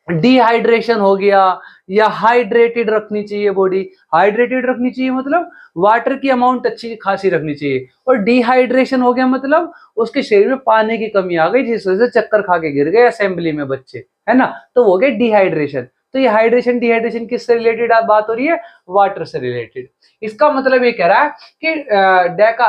डिहाइड्रेशन हो गया या हाइड्रेटेड रखनी चाहिए बॉडी, हाइड्रेटेड रखनी चाहिए मतलब वाटर की अमाउंट अच्छी खासी रखनी चाहिए, और डिहाइड्रेशन हो गया मतलब उसके शरीर में पानी की कमी आ गई, जिस वजह से चक्कर खा के गिर गए असेंबली में बच्चे, है ना, तो वो हो गया डिहाइड्रेशन। तो ये हाइड्रेशन डिहाइड्रेशन किससे रिलेटेड बात हो रही है, वाटर से रिलेटेड। इसका मतलब ये कह रहा है कि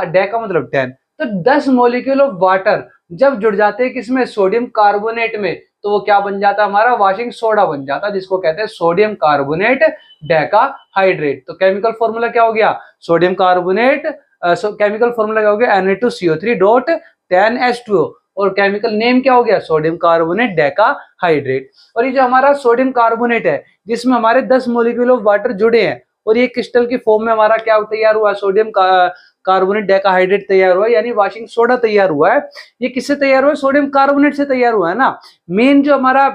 डेका मतलब 10, तो 10 मॉलिक्यूल ऑफ वाटर जब जुड़ जाते हैं किसमें, सोडियम कार्बोनेट में, तो वो क्या बन जाता है हमारा, वॉशिंग सोडा बन जाता है, जिसको कहते हैं सोडियम कार्बोनेट डेकाहाइड्रेट। तो केमिकल फॉर्मूला क्या हो गया, सोडियम कार्बोनेट, केमिकल फॉर्मूला क्या हो गया, Na2CO3.10H2O, और केमिकल नेम क्या हो गया, सोडियम कार्बोनेट डेकाहाइड्रेट। और ये जो हमारा सोडियम कार्बोनेट है जिसमें हमारे 10 मॉलिक्यूल ऑफ वाटर जुड़े हैं और ये क्रिस्टल की फॉर्म में हमारा क्या तैयार हुआ, सोडियम कार्बोनेट डेकाहाइड्रेट तैयार हुआ, यानी वॉशिंग सोडा तैयार हुआ है। ये किससे तैयार हुआ है, सोडियम कार्बोनेट से तैयार हुआ है ना। मेन जो हमारा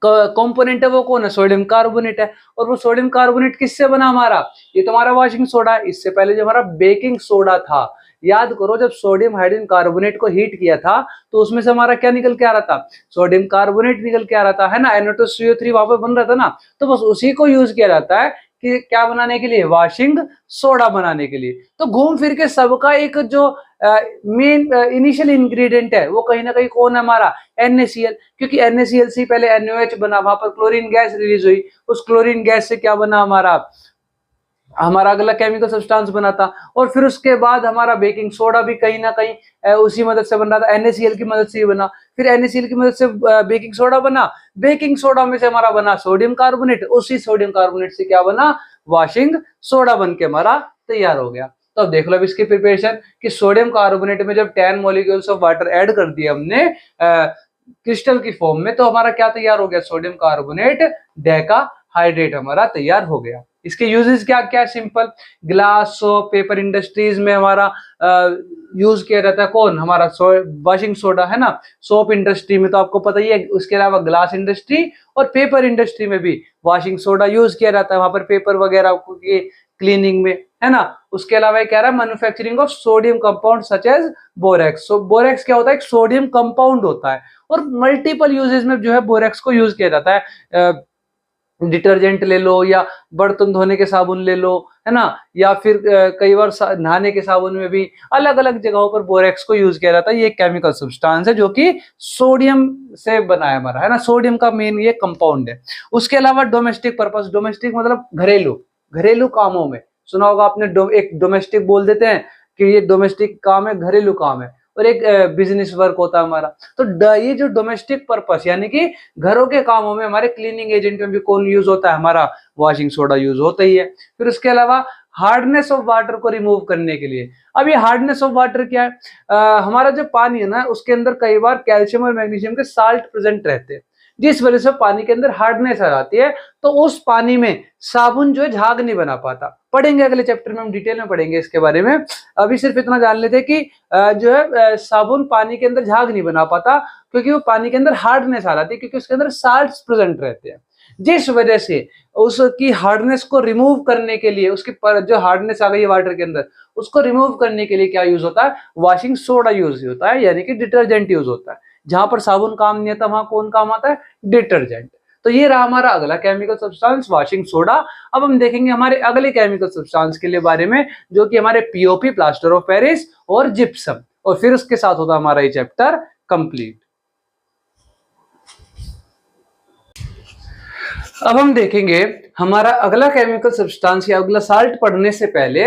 कंपोनेंट है वो कौन है, सोडियम कार्बोनेट है। और वो सोडियम कार्बोनेट किससे बना हमारा, ये तो हमारा वॉशिंग सोडा है। इससे पहले जो हमारा बेकिंग सोडा था, याद करो जब सोडियम हाइड्रोजन कार्बोनेट को हीट किया था तो उसमें से हमारा क्या निकल के आ रहा था, सोडियम कार्बोनेट निकल के आ रहा था, है ना, Na2CO3 वहां पर बन रहा था ना। तो बस उसी को यूज किया जाता है कि क्या बनाने के लिए, वॉशिंग सोडा बनाने के लिए। तो घूम फिर के सबका एक जो मेन इनिशियल इंग्रेडिएंट है वो कहीं ना कहीं कौन है हमारा, NaCl, क्योंकि NaCl से पहले NaOH बना, वहां पर क्लोरीन गैस रिलीज हुई, उस क्लोरीन गैस से क्या बना हमारा अगला केमिकल सब्सटेंस बना था। और फिर उसके बाद हमारा बेकिंग सोडा भी कहीं ना कहीं उसी मदद से बन रहा था, NaCl की मदद से ही बना। फिर NaCl की मदद से बेकिंग सोडा बना, बेकिंग सोडा में से हमारा बना सोडियम कार्बोनेट, उसी सोडियम कार्बोनेट से क्या बना, वॉशिंग सोडा बन के हमारा तैयार हो गया। तो अब देख लो अब इसकी प्रिपरेशन कि सोडियम कार्बोनेट में जब 10 मॉलिक्यूल्स ऑफ वाटर ऐड कर दिया हमने क्रिस्टल की फॉर्म में, तो हमारा क्या तैयार हो गया, सोडियम कार्बोनेट डेकाहाइड्रेट हमारा तैयार हो गया। इसके यूजेस क्या क्या, simple, glass, soap, paper industries में हमारा यूज किया जाता है कौन, हमारा वॉशिंग सोडा, है ना। सोप इंडस्ट्री में तो आपको पता ही है, उसके अलावा ग्लास इंडस्ट्री और पेपर इंडस्ट्री में भी वॉशिंग सोडा यूज किया जाता है, वहां पर पेपर वगैरह की क्लीनिंग में, है ना। उसके अलावा ये कह रहा है manufacturing of sodium compound such as borax. So borax क्या होता है, एक सोडियम कंपाउंड होता है, और मल्टीपल यूजेस में जो है बोरेक्स को यूज किया जाता है। डिटर्जेंट ले लो या बर्तन धोने के साबुन ले लो, है ना, या फिर कई बार नहाने के साबुन में भी अलग अलग जगहों पर बोरेक्स को यूज किया जाता है। ये केमिकल सब्सटेंस है जो कि सोडियम से बना है हमारा, है ना, सोडियम का मेन ये कंपाउंड है। उसके अलावा डोमेस्टिक पर्पस, डोमेस्टिक मतलब घरेलू, घरेलू कामों में सुना होगा आपने, एक डोमेस्टिक बोल देते हैं कि ये डोमेस्टिक काम है, घरेलू काम है, और एक बिजनेस वर्क होता है हमारा। तो ये जो डोमेस्टिक पर्पस यानी कि घरों के कामों में हमारे क्लीनिंग एजेंट में भी कौन यूज होता है, हमारा वॉशिंग सोडा यूज होता ही है। फिर उसके अलावा हार्डनेस ऑफ वाटर को रिमूव करने के लिए, अब ये हार्डनेस ऑफ वाटर क्या है, हमारा जो पानी है ना उसके अंदर कई बार कैल्शियम और मैग्नीशियम के साल्ट प्रेजेंट रहते हैं, जिस वजह से पानी के अंदर हार्डनेस आ जाती है। तो उस पानी में साबुन जो है झाग नहीं बना पाता। पढ़ेंगे अगले चैप्टर में, हम डिटेल में पढ़ेंगे इसके बारे में। अभी सिर्फ इतना जान लेते हैं कि जो है साबुन पानी के अंदर झाग नहीं बना पाता क्योंकि वो पानी के अंदर हार्डनेस आ जाती है, क्योंकि उसके अंदर साल्ट्स प्रेजेंट रहते हैं, जिस वजह से उसकी हार्डनेस को रिमूव करने के लिए, उसकी जो हार्डनेस आ गई है वाटर के अंदर उसको रिमूव करने के लिए क्या यूज होता है, वॉशिंग सोडा यूज होता है, यानी कि डिटर्जेंट यूज होता है। जहां पर साबुन काम नहीं आता वहां कौन काम आता है, डिटर्जेंट। तो ये रहा हमारा अगला केमिकल सब्सटेंस, वॉशिंग सोडा। अब हम देखेंगे हमारे अगले केमिकल सब्सटेंस के लिए बारे में, जो कि हमारे पीओपी, प्लास्टर ऑफ पेरिस और जिप्सम, और फिर उसके साथ होता हमारा ये चैप्टर कंप्लीट। अब हम देखेंगे हमारा अगला केमिकल सब्सटेंस या अगला साल्ट पढ़ने से पहले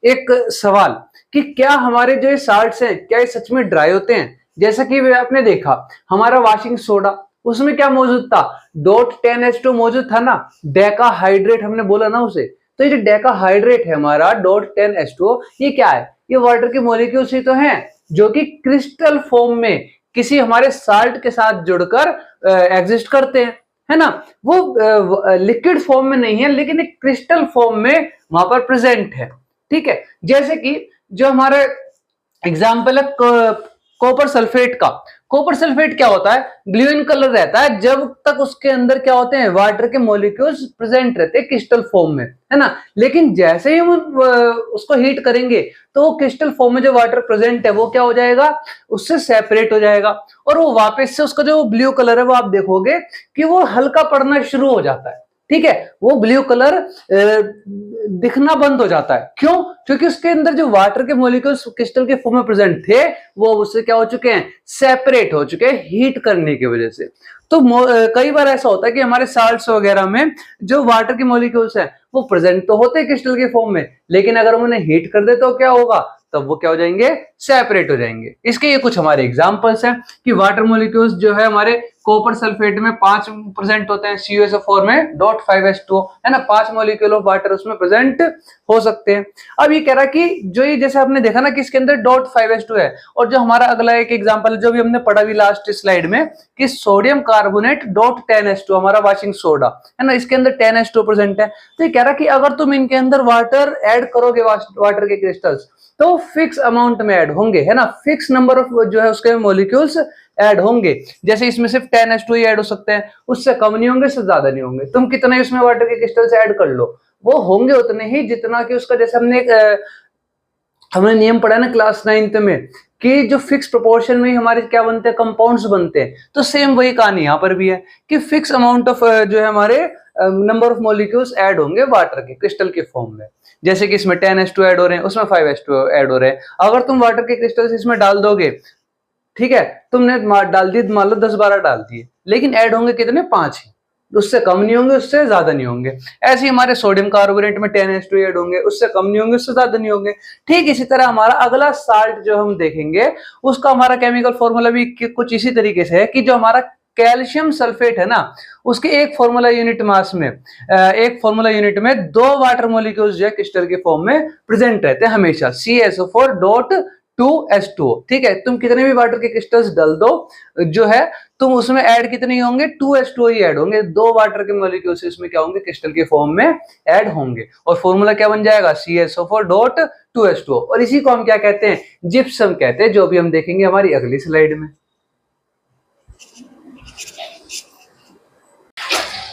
एक सवाल कि क्या हमारे जो साल्ट्स हैं क्या ये सच में ड्राई होते हैं। जैसा कि आपने देखा हमारा वॉशिंग सोडा, उसमें क्या मौजूद था, .10H2 मौजूद था ना, डेकाहाइड्रेट हमने बोला ना उसे। तो ये जो डेकाहाइड्रेट है हमारा .10H2, ये क्या है, ये वाटर के मॉलिक्यूल्स ही तो हैं जो कि क्रिस्टल फॉर्म में किसी हमारे साल्ट के साथ जुड़कर एग्जिस्ट करते हैं, है ना। वो लिक्विड फॉर्म में नहीं है लेकिन एक क्रिस्टल फॉर्म में वहां पर प्रेजेंट है, ठीक है। जैसे कि जो हमारे एग्जाम्पल है कॉपर सल्फेट का। कॉपर सल्फेट क्या होता है, ब्लू इन कलर रहता है जब तक उसके अंदर क्या होते हैं, वाटर के मॉलिक्यूल्स प्रेजेंट रहते हैं क्रिस्टल फॉर्म में, है ना। लेकिन जैसे ही हम उसको हीट करेंगे तो वो क्रिस्टल फॉर्म में जो वाटर प्रेजेंट है वो क्या हो जाएगा, उससे सेपरेट हो जाएगा, और वो वापस से उसका जो ब्लू कलर है वो आप देखोगे कि वो हल्का पड़ना शुरू हो जाता है, ठीक है। वो ब्लू कलर दिखना बंद हो जाता है। क्यों, क्योंकि उसके अंदर जो वाटर के मॉलिक्यूल्स क्रिस्टल के फॉर्म में प्रेजेंट थे वो उससे क्या हो चुके हैं, सेपरेट हो चुके हैं हीट करने की वजह से। तो कई बार ऐसा होता है कि हमारे साल्ट्स वगैरह में जो वाटर के मॉलिक्यूल्स हैं वो प्रेजेंट तो होते हैं क्रिस्टल के फॉर्म में, लेकिन अगर हम उन्हें हीट कर दे तो क्या होगा, तब वो क्या हो जाएंगे, सेपरेट हो जाएंगे। इसके ये कुछ हमारे एग्जांपल्स हैं कि वाटर मॉलिक्यूल्स जो है हमारे कॉपर सल्फेट में 5% होते हैं, CuSO4 में .5H2O है ना, 5 मॉलिक्यूल ऑफ वाटर उसमें प्रेजेंट हो सकते हैं। अब ये कह रहा कि जो ये जैसे आपने देखा ना कि इसके अंदर .5H2 है, और जो हमारा अगला एक एग्जांपल जो भी हमने पढ़ा भी लास्ट स्लाइड में कि सोडियम कार्बोनेट .10H2 हमारा वाशिंग सोडा है ना, इसके अंदर 10H2 प्रेजेंट है। तो ये कह रहा कि अगर तुम इनके अंदर वाटर ऐड करोगे, वाटर के क्रिस्टल्स, तो फिक्स अमाउंट में ऐड होंगे है ना, फिक्स नंबर ऑफ जो है उसके मॉलिक्यूल्स ऐड होंगे। जैसे इसमें सिर्फ 10H2 ही ऐड हो सकते हैं, उससे कम नहीं होंगे, उससे ज्यादा नहीं होंगे। तुम कितना ही उसमें वाटर के क्रिस्टल्स ऐड कर लो, वो होंगे उतने ही जितना कि उसका, जैसे हमने नियम पढ़ा ना क्लास 9th में कि जो फिक्स प्रोपोर्शन में ही हमारे क्या बनते हैं, कंपाउंड्स बनते हैं। तो सेम वही कहानी यहाँ पर भी है कि फिक्स अमाउंट ऑफ जो है हमारे नंबर ऑफ मॉलिक्यूल्स ऐड होंगे वाटर के क्रिस्टल के फॉर्म में। जैसे कि इसमें 10H2 ऐड हो रहे हैं, उसमें 5H2 ऐड हो रहे हैं। अगर तुम वाटर के क्रिस्टल्स इसमें डाल दोगे, ठीक है, तुमने डाल दिए, मान लो 10-12 डाल दिए, लेकिन ऐड होंगे कितने, 5 ही, उससे कम नहीं होंगे, उससे ज्यादा नहीं होंगे। ऐसे ही हमारे सोडियम कार्बोनेट में 10H2 ऐड होंगे, उससे कम नहीं होंगे, उससे ज्यादा नहीं होंगे। ठीक इसी तरह हमारा अगला साल्ट जो हम देखेंगे, उसका हमारा केमिकल फॉर्मूला भी कुछ इसी तरीके से है कि जो हमारा कैल्शियम सल्फेट है ना, उसके एक फॉर्मूला यूनिट मास में, एक फॉर्मूला यूनिट में 2 वाटर मॉलिक्यूल्स जो है क्रिस्टल के फॉर्म में प्रेजेंट रहते हैं हमेशा, CSO4.2H2O। ठीक है, तुम कितने भी वाटर के क्रिस्टल्स डाल दो, जो है तुम उसमें ऐड कितने होंगे, 2H2O ही ऐड होंगे। 2 वाटर के मॉलिक्यूल्स इसमें क्या होंगे, क्रिस्टल के फॉर्म में ऐड होंगे, और फॉर्मूला क्या बन जाएगा, CSO4.2H2O। और इसी को हम क्या कहते हैं, जिप्सम कहते हैं, जो भी हम देखेंगे हमारी अगली स्लाइड में।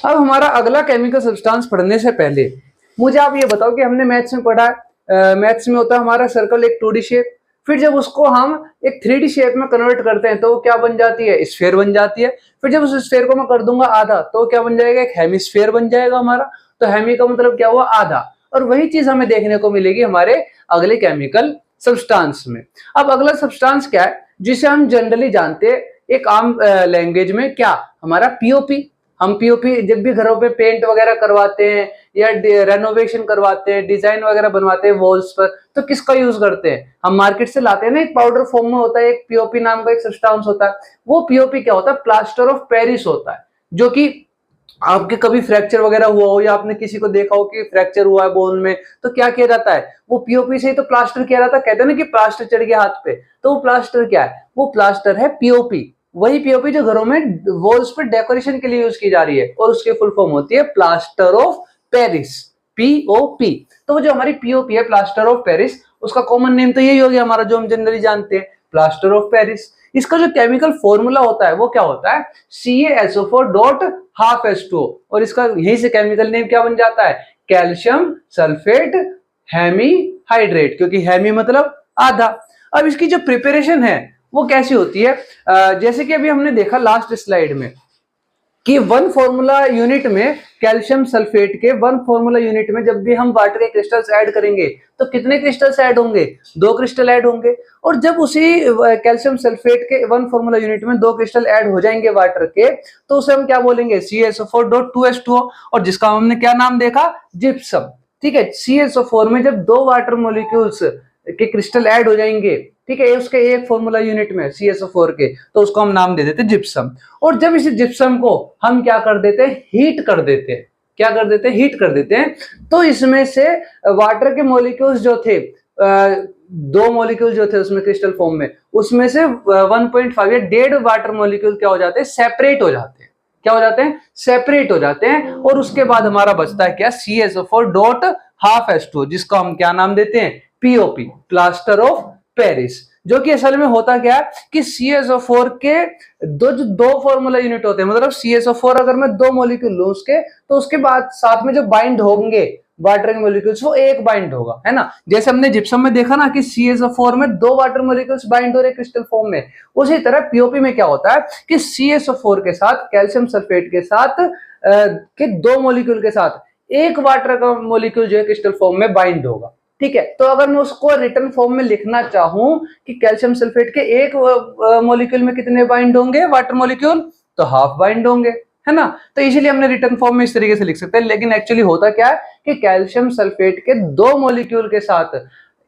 अब हमारा अगला केमिकल सब्सटेंस पढ़ने से पहले मुझे आप ये बताओ कि हमने मैथ्स में पढ़ा, मैथ्स में होता है हमारा सर्कल एक 2D शेप, फिर जब उसको हम एक 3D शेप में कन्वर्ट करते हैं तो वो क्या बन जाती है, स्फीयर बन जाती है। फिर जब उस स्फीयर को मैं कर दूंगा आधा, तो क्या बन जाएगा, एक हेमिस्फीयर बन जाएगा हमारा। तो हेमी का मतलब क्या हुआ, आधा। और वही चीज हमें देखने को मिलेगी हमारे अगले केमिकल सब्सटेंस में। अब अगला सब्सटेंस क्या है, जिसे हम जनरली जानते हैं एक आम लैंग्वेज में, क्या, हमारा पीओपी। हम पीओपी जब भी घरों पे पेंट वगैरह करवाते हैं या रेनोवेशन करवाते हैं, डिजाइन वगैरह बनवाते हैं वॉल्स पर, तो किसका यूज करते हैं, हम मार्केट से लाते हैं ना, एक पाउडर फॉर्म में होता है, एक पीओपी नाम का एक सब्सटेंस होता है। वो पीओपी क्या होता है, प्लास्टर ऑफ पेरिस होता है, जो कि आपके कभी फ्रैक्चर वगैरह हुआ हो या आपने किसी को देखा हो कि फ्रैक्चर हुआ है बोन में, तो क्या किया जाता है, वो पीओपी से ही तो प्लास्टर किया जाता है। कहते हैं ना कि प्लास्टर चढ़ गया हाथ पे, तो वो प्लास्टर क्या है, वो प्लास्टर है पीओपी। वही पीओपी जो घरों में वॉल्स पर डेकोरेशन के लिए यूज की जा रही है, और उसकी फुल फॉर्म होती है प्लास्टर ऑफ पेरिस, पीओपी। तो वो जो हमारी पीओपी है, प्लास्टर ऑफ पेरिस, उसका कॉमन नेम तो यही हो गया हमारा, जो हम जनरली जानते हैं, प्लास्टर ऑफ पेरिस। इसका जो केमिकल फॉर्मूला होता है वो क्या होता है, CaSO4.12H2O, और इसका यही से केमिकल नेम क्या बन जाता है, कैल्शियम सल्फेट हेमी हाइड्रेट, क्योंकि हेमी मतलब आधा। अब इसकी जो प्रिपरेशन है वो कैसी होती है, जैसे कि अभी हमने देखा लास्ट स्लाइड में कि 1 फॉर्मूला यूनिट में, कैल्शियम सल्फेट के 1 फॉर्मूला यूनिट में जब भी हम वाटर के क्रिस्टल्स ऐड करेंगे तो कितने क्रिस्टल्स ऐड होंगे, 2 क्रिस्टल ऐड होंगे। और जब उसी कैल्शियम सल्फेट के 1 फॉर्मूला यूनिट में 2 क्रिस्टल ऐड हो जाएंगे वाटर के, तो उसे हम क्या बोलेंगे, CaSO4.2H2O, और जिसका हमने क्या नाम देखा, जिप्सम। ठीक है, CaSO4 में जब 2 वाटर मॉलिक्यूल्स के क्रिस्टल ऐड हो जाएंगे, ठीक है, उसके एक फॉर्मूला यूनिट में CaSO4 के, तो उसको हम नाम दे देते जिप्सम। और जब इस जिप्सम को हम क्या कर देते हैं, हीट कर देते हैं, क्या कर देते हैं, हीट कर देते हैं, तो इसमें से वाटर के मॉलिक्यूल्स जो थे, 2 मॉलिक्यूल जो थे उसमें क्रिस्टल फॉर्म में, उसमें से 1.5 या 1.5 वाटर मॉलिक्यूल क्या हो जाते हैं, सेपरेट हो जाते हैं। क्या हो जाते हैं, सेपरेट हो जाते हैं। और उसके बाद हमारा बचता है क्या, CaSO4.12H2O, जिसको हम क्या नाम देते हैं, पीओपी, प्लास्टर ऑफ पेरिस। जो कि असल में होता क्या है कि CaSO4 के दो फॉर्मूला यूनिट होते हैं, मतलब CaSO4 अगर मैं 2 मॉलिक्यूल लूं उसके, तो उसके बाद साथ में जो बाइंड होंगे वाटर के मॉलिक्यूल्स, वो एक बाइंड होगा, है ना। जैसे हमने जिप्सम में देखा ना कि CaSO4 में 2 वाटर मॉलिक्यूल्स बाइंड हो रहे क्रिस्टल फॉर्म में, उसी तरह पीओपी में क्या होता है कि CaSO4 के साथ, कैल्शियम सल्फेट के साथ के 2 मॉलिक्यूल के साथ एक वाटर का मॉलिक्यूल जो है क्रिस्टल फॉर्म में बाइंड होगा। ठीक है, तो अगर मैं उसको रिटर्न फॉर्म में लिखना चाहूं कि कैल्शियम सल्फेट के एक मॉलिक्यूल में कितने बाइंड होंगे वाटर मॉलिक्यूल, तो हाफ बाइंड होंगे, है ना। तो इसीलिए हमने रिटर्न फॉर्म में इस तरीके से लिख सकते हैं। लेकिन एक्चुअली होता क्या है कि कैल्शियम सल्फेट के 2 मॉलिक्यूल के साथ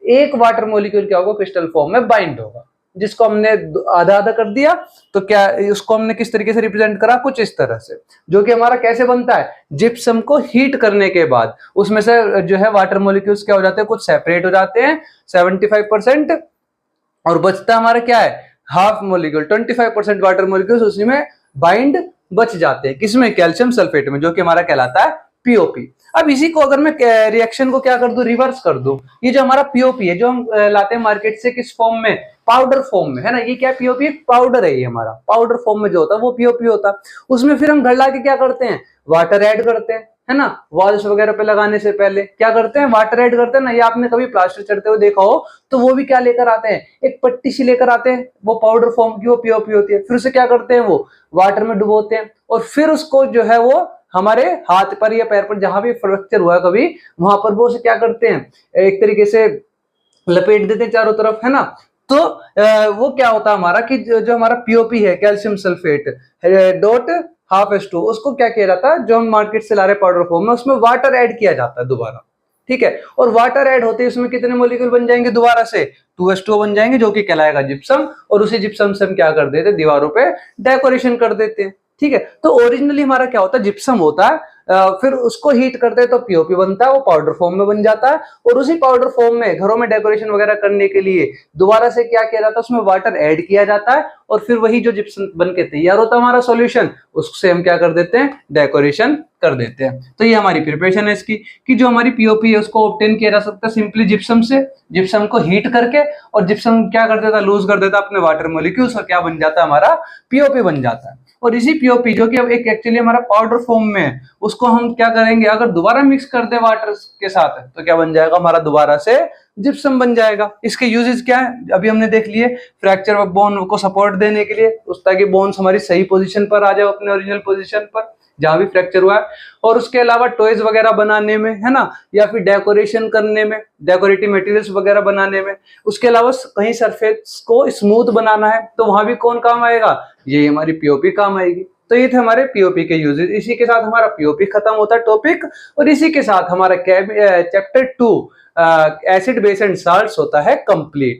एक वाटर मॉलिक्यूल क्या होगा, क्रिस्टल फॉर्म में बाइंड होगा, जिसको हमने आधा आधा कर दिया। तो क्या उसको हमने किस तरीके से रिप्रेजेंट करा, कुछ इस तरह से, जो कि हमारा कैसे बनता है, जिप्सम को हीट करने के बाद उसमें से जो है वाटर मॉलिक्यूल्स क्या हो जाते हैं, कुछ सेपरेट हो जाते हैं 75%, और बचता हमारा क्या है, हाफ मॉलिक्यूल 25% वाटर मॉलिक्यूल्स उसी में बाइंड बच जाते हैं, किसमें, कैल्शियम सल्फेट में, जो कि हमारा कहलाता है पीओपी। अब इसी को अगर मैं रिएक्शन को क्या कर दूं, रिवर्स कर दूं, ये जो हमारा पीओपी है जो हम लाते हैं मार्केट से, किस फॉर्म में, पाउडर फॉर्म में, है ना, ये क्या पीओपी पाउडर है, ये हमारा पाउडर फॉर्म में जो होता है वो पीओपी होता है। उसमें फिर हम घर ला के क्या करते हैं, वाटर ऐड करते हैं, है ना, वॉल्स वगैरह पे लगाने से पहले क्या करते हैं, वाटर ऐड करते हैं ना, या आपने कभी प्लास्टर चढ़ते हुए देखा हो तो वो भी क्या लेकर आते हैं, एक पट्टी सी लेकर आते हैं, वो पाउडर फॉर्म की वो पीओपी होती है, फिर उसे क्या करते हैं, वो वाटर में डुबोते हैं, और फिर उसको जो है वो हमारे हाथ पर या पैर पर जहां भी फ्रैक्चर हुआ है कभी, वहां पर वो उसे क्या करते हैं, एक तरीके से लपेट देते हैं चारों तरफ, है ना। तो वो क्या होता है हमारा कि जो हमारा पीओपी है, calcium sulphate dot half H2, उसको क्या किया जाता है, जो हम मार्केट से ला रहे पाउडर फॉर्म में, उसमें वाटर ऐड किया जाता है दोबारा, ठीक है, और वाटर ऐड होते ही उसमें कितने मॉलिक्यूल बन जाएंगे दोबारा से, 2H2O बन जाएंगे, जो कि कहलाएगा जिप्सम, और उसी जिप्सम से हम क्या कर देते हैं, दीवारों पे डेकोरेशन कर देते हैं, ठीक है। तो ओरिजिनली हमारा क्या होता है, जिप्सम होता है, फिर उसको हीट करते हैं तो पीओपी बनता है, वो पाउडर फॉर्म में बन जाता है, और उसी पाउडर फॉर्म में घरों में डेकोरेशन वगैरह करने के लिए दोबारा से क्या किया जाता है, उसमें वाटर ऐड किया जाता है, और फिर वही जो जिप्सम बन के तैयार होता है हमारा सॉल्यूशन, उससे हम क्या कर देते हैं, डेकोरेशन कर देते हैं। तो ये हमारी प्रिपरेशन है इसकी, कि जो हमारी पीओपी है उसको ऑब्टेन किया जा सकता है सिंपली जिप्सम से, जिप्सम को हीट करके, और जिप्सम क्या कर देता है, लूज कर देता है अपने वाटर मॉलिक्यूल्स, और क्या बन जाता है, हमारा पीओपी बन जाता है। और इसी पीओपी जो कि अब एक एक्चुअली हमारा पाउडर फॉर्म में है, उसको हम क्या करेंगे, अगर दोबारा मिक्स कर दे वाटर के साथ तो क्या बन जाएगा, हमारा दोबारा से जिप्सम बन जाएगा। इसके यूजेस क्या है, अभी हमने देख लिए, फ्रैक्चर ऑफ बोन को सपोर्ट देने के लिए, उस ताकि बोन्स हमारी सही पोजीशन पर आ जाए, अपने ओरिजिनल पोजीशन पर जहां भी फ्रैक्चर हुआ है, और उसके अलावा टॉयज वगैरह बनाने में, है ना, या फिर डेकोरेशन करने में, डेकोरेटिव मटेरियल्स वगैरह बनाने में, उसके अलावा कहीं सरफेस को स्मूथ बनाना है तो वहां भी कौन काम आएगा, ये हमारी पीओपी काम आएगी। तो ये थे हमारे पीओपी के यूजेस। इसी के साथ हमारा पीओपी खत्म होता है टॉपिक, और इसी के साथ हमारा chapter 2 acid base and salts होता है कंप्लीट।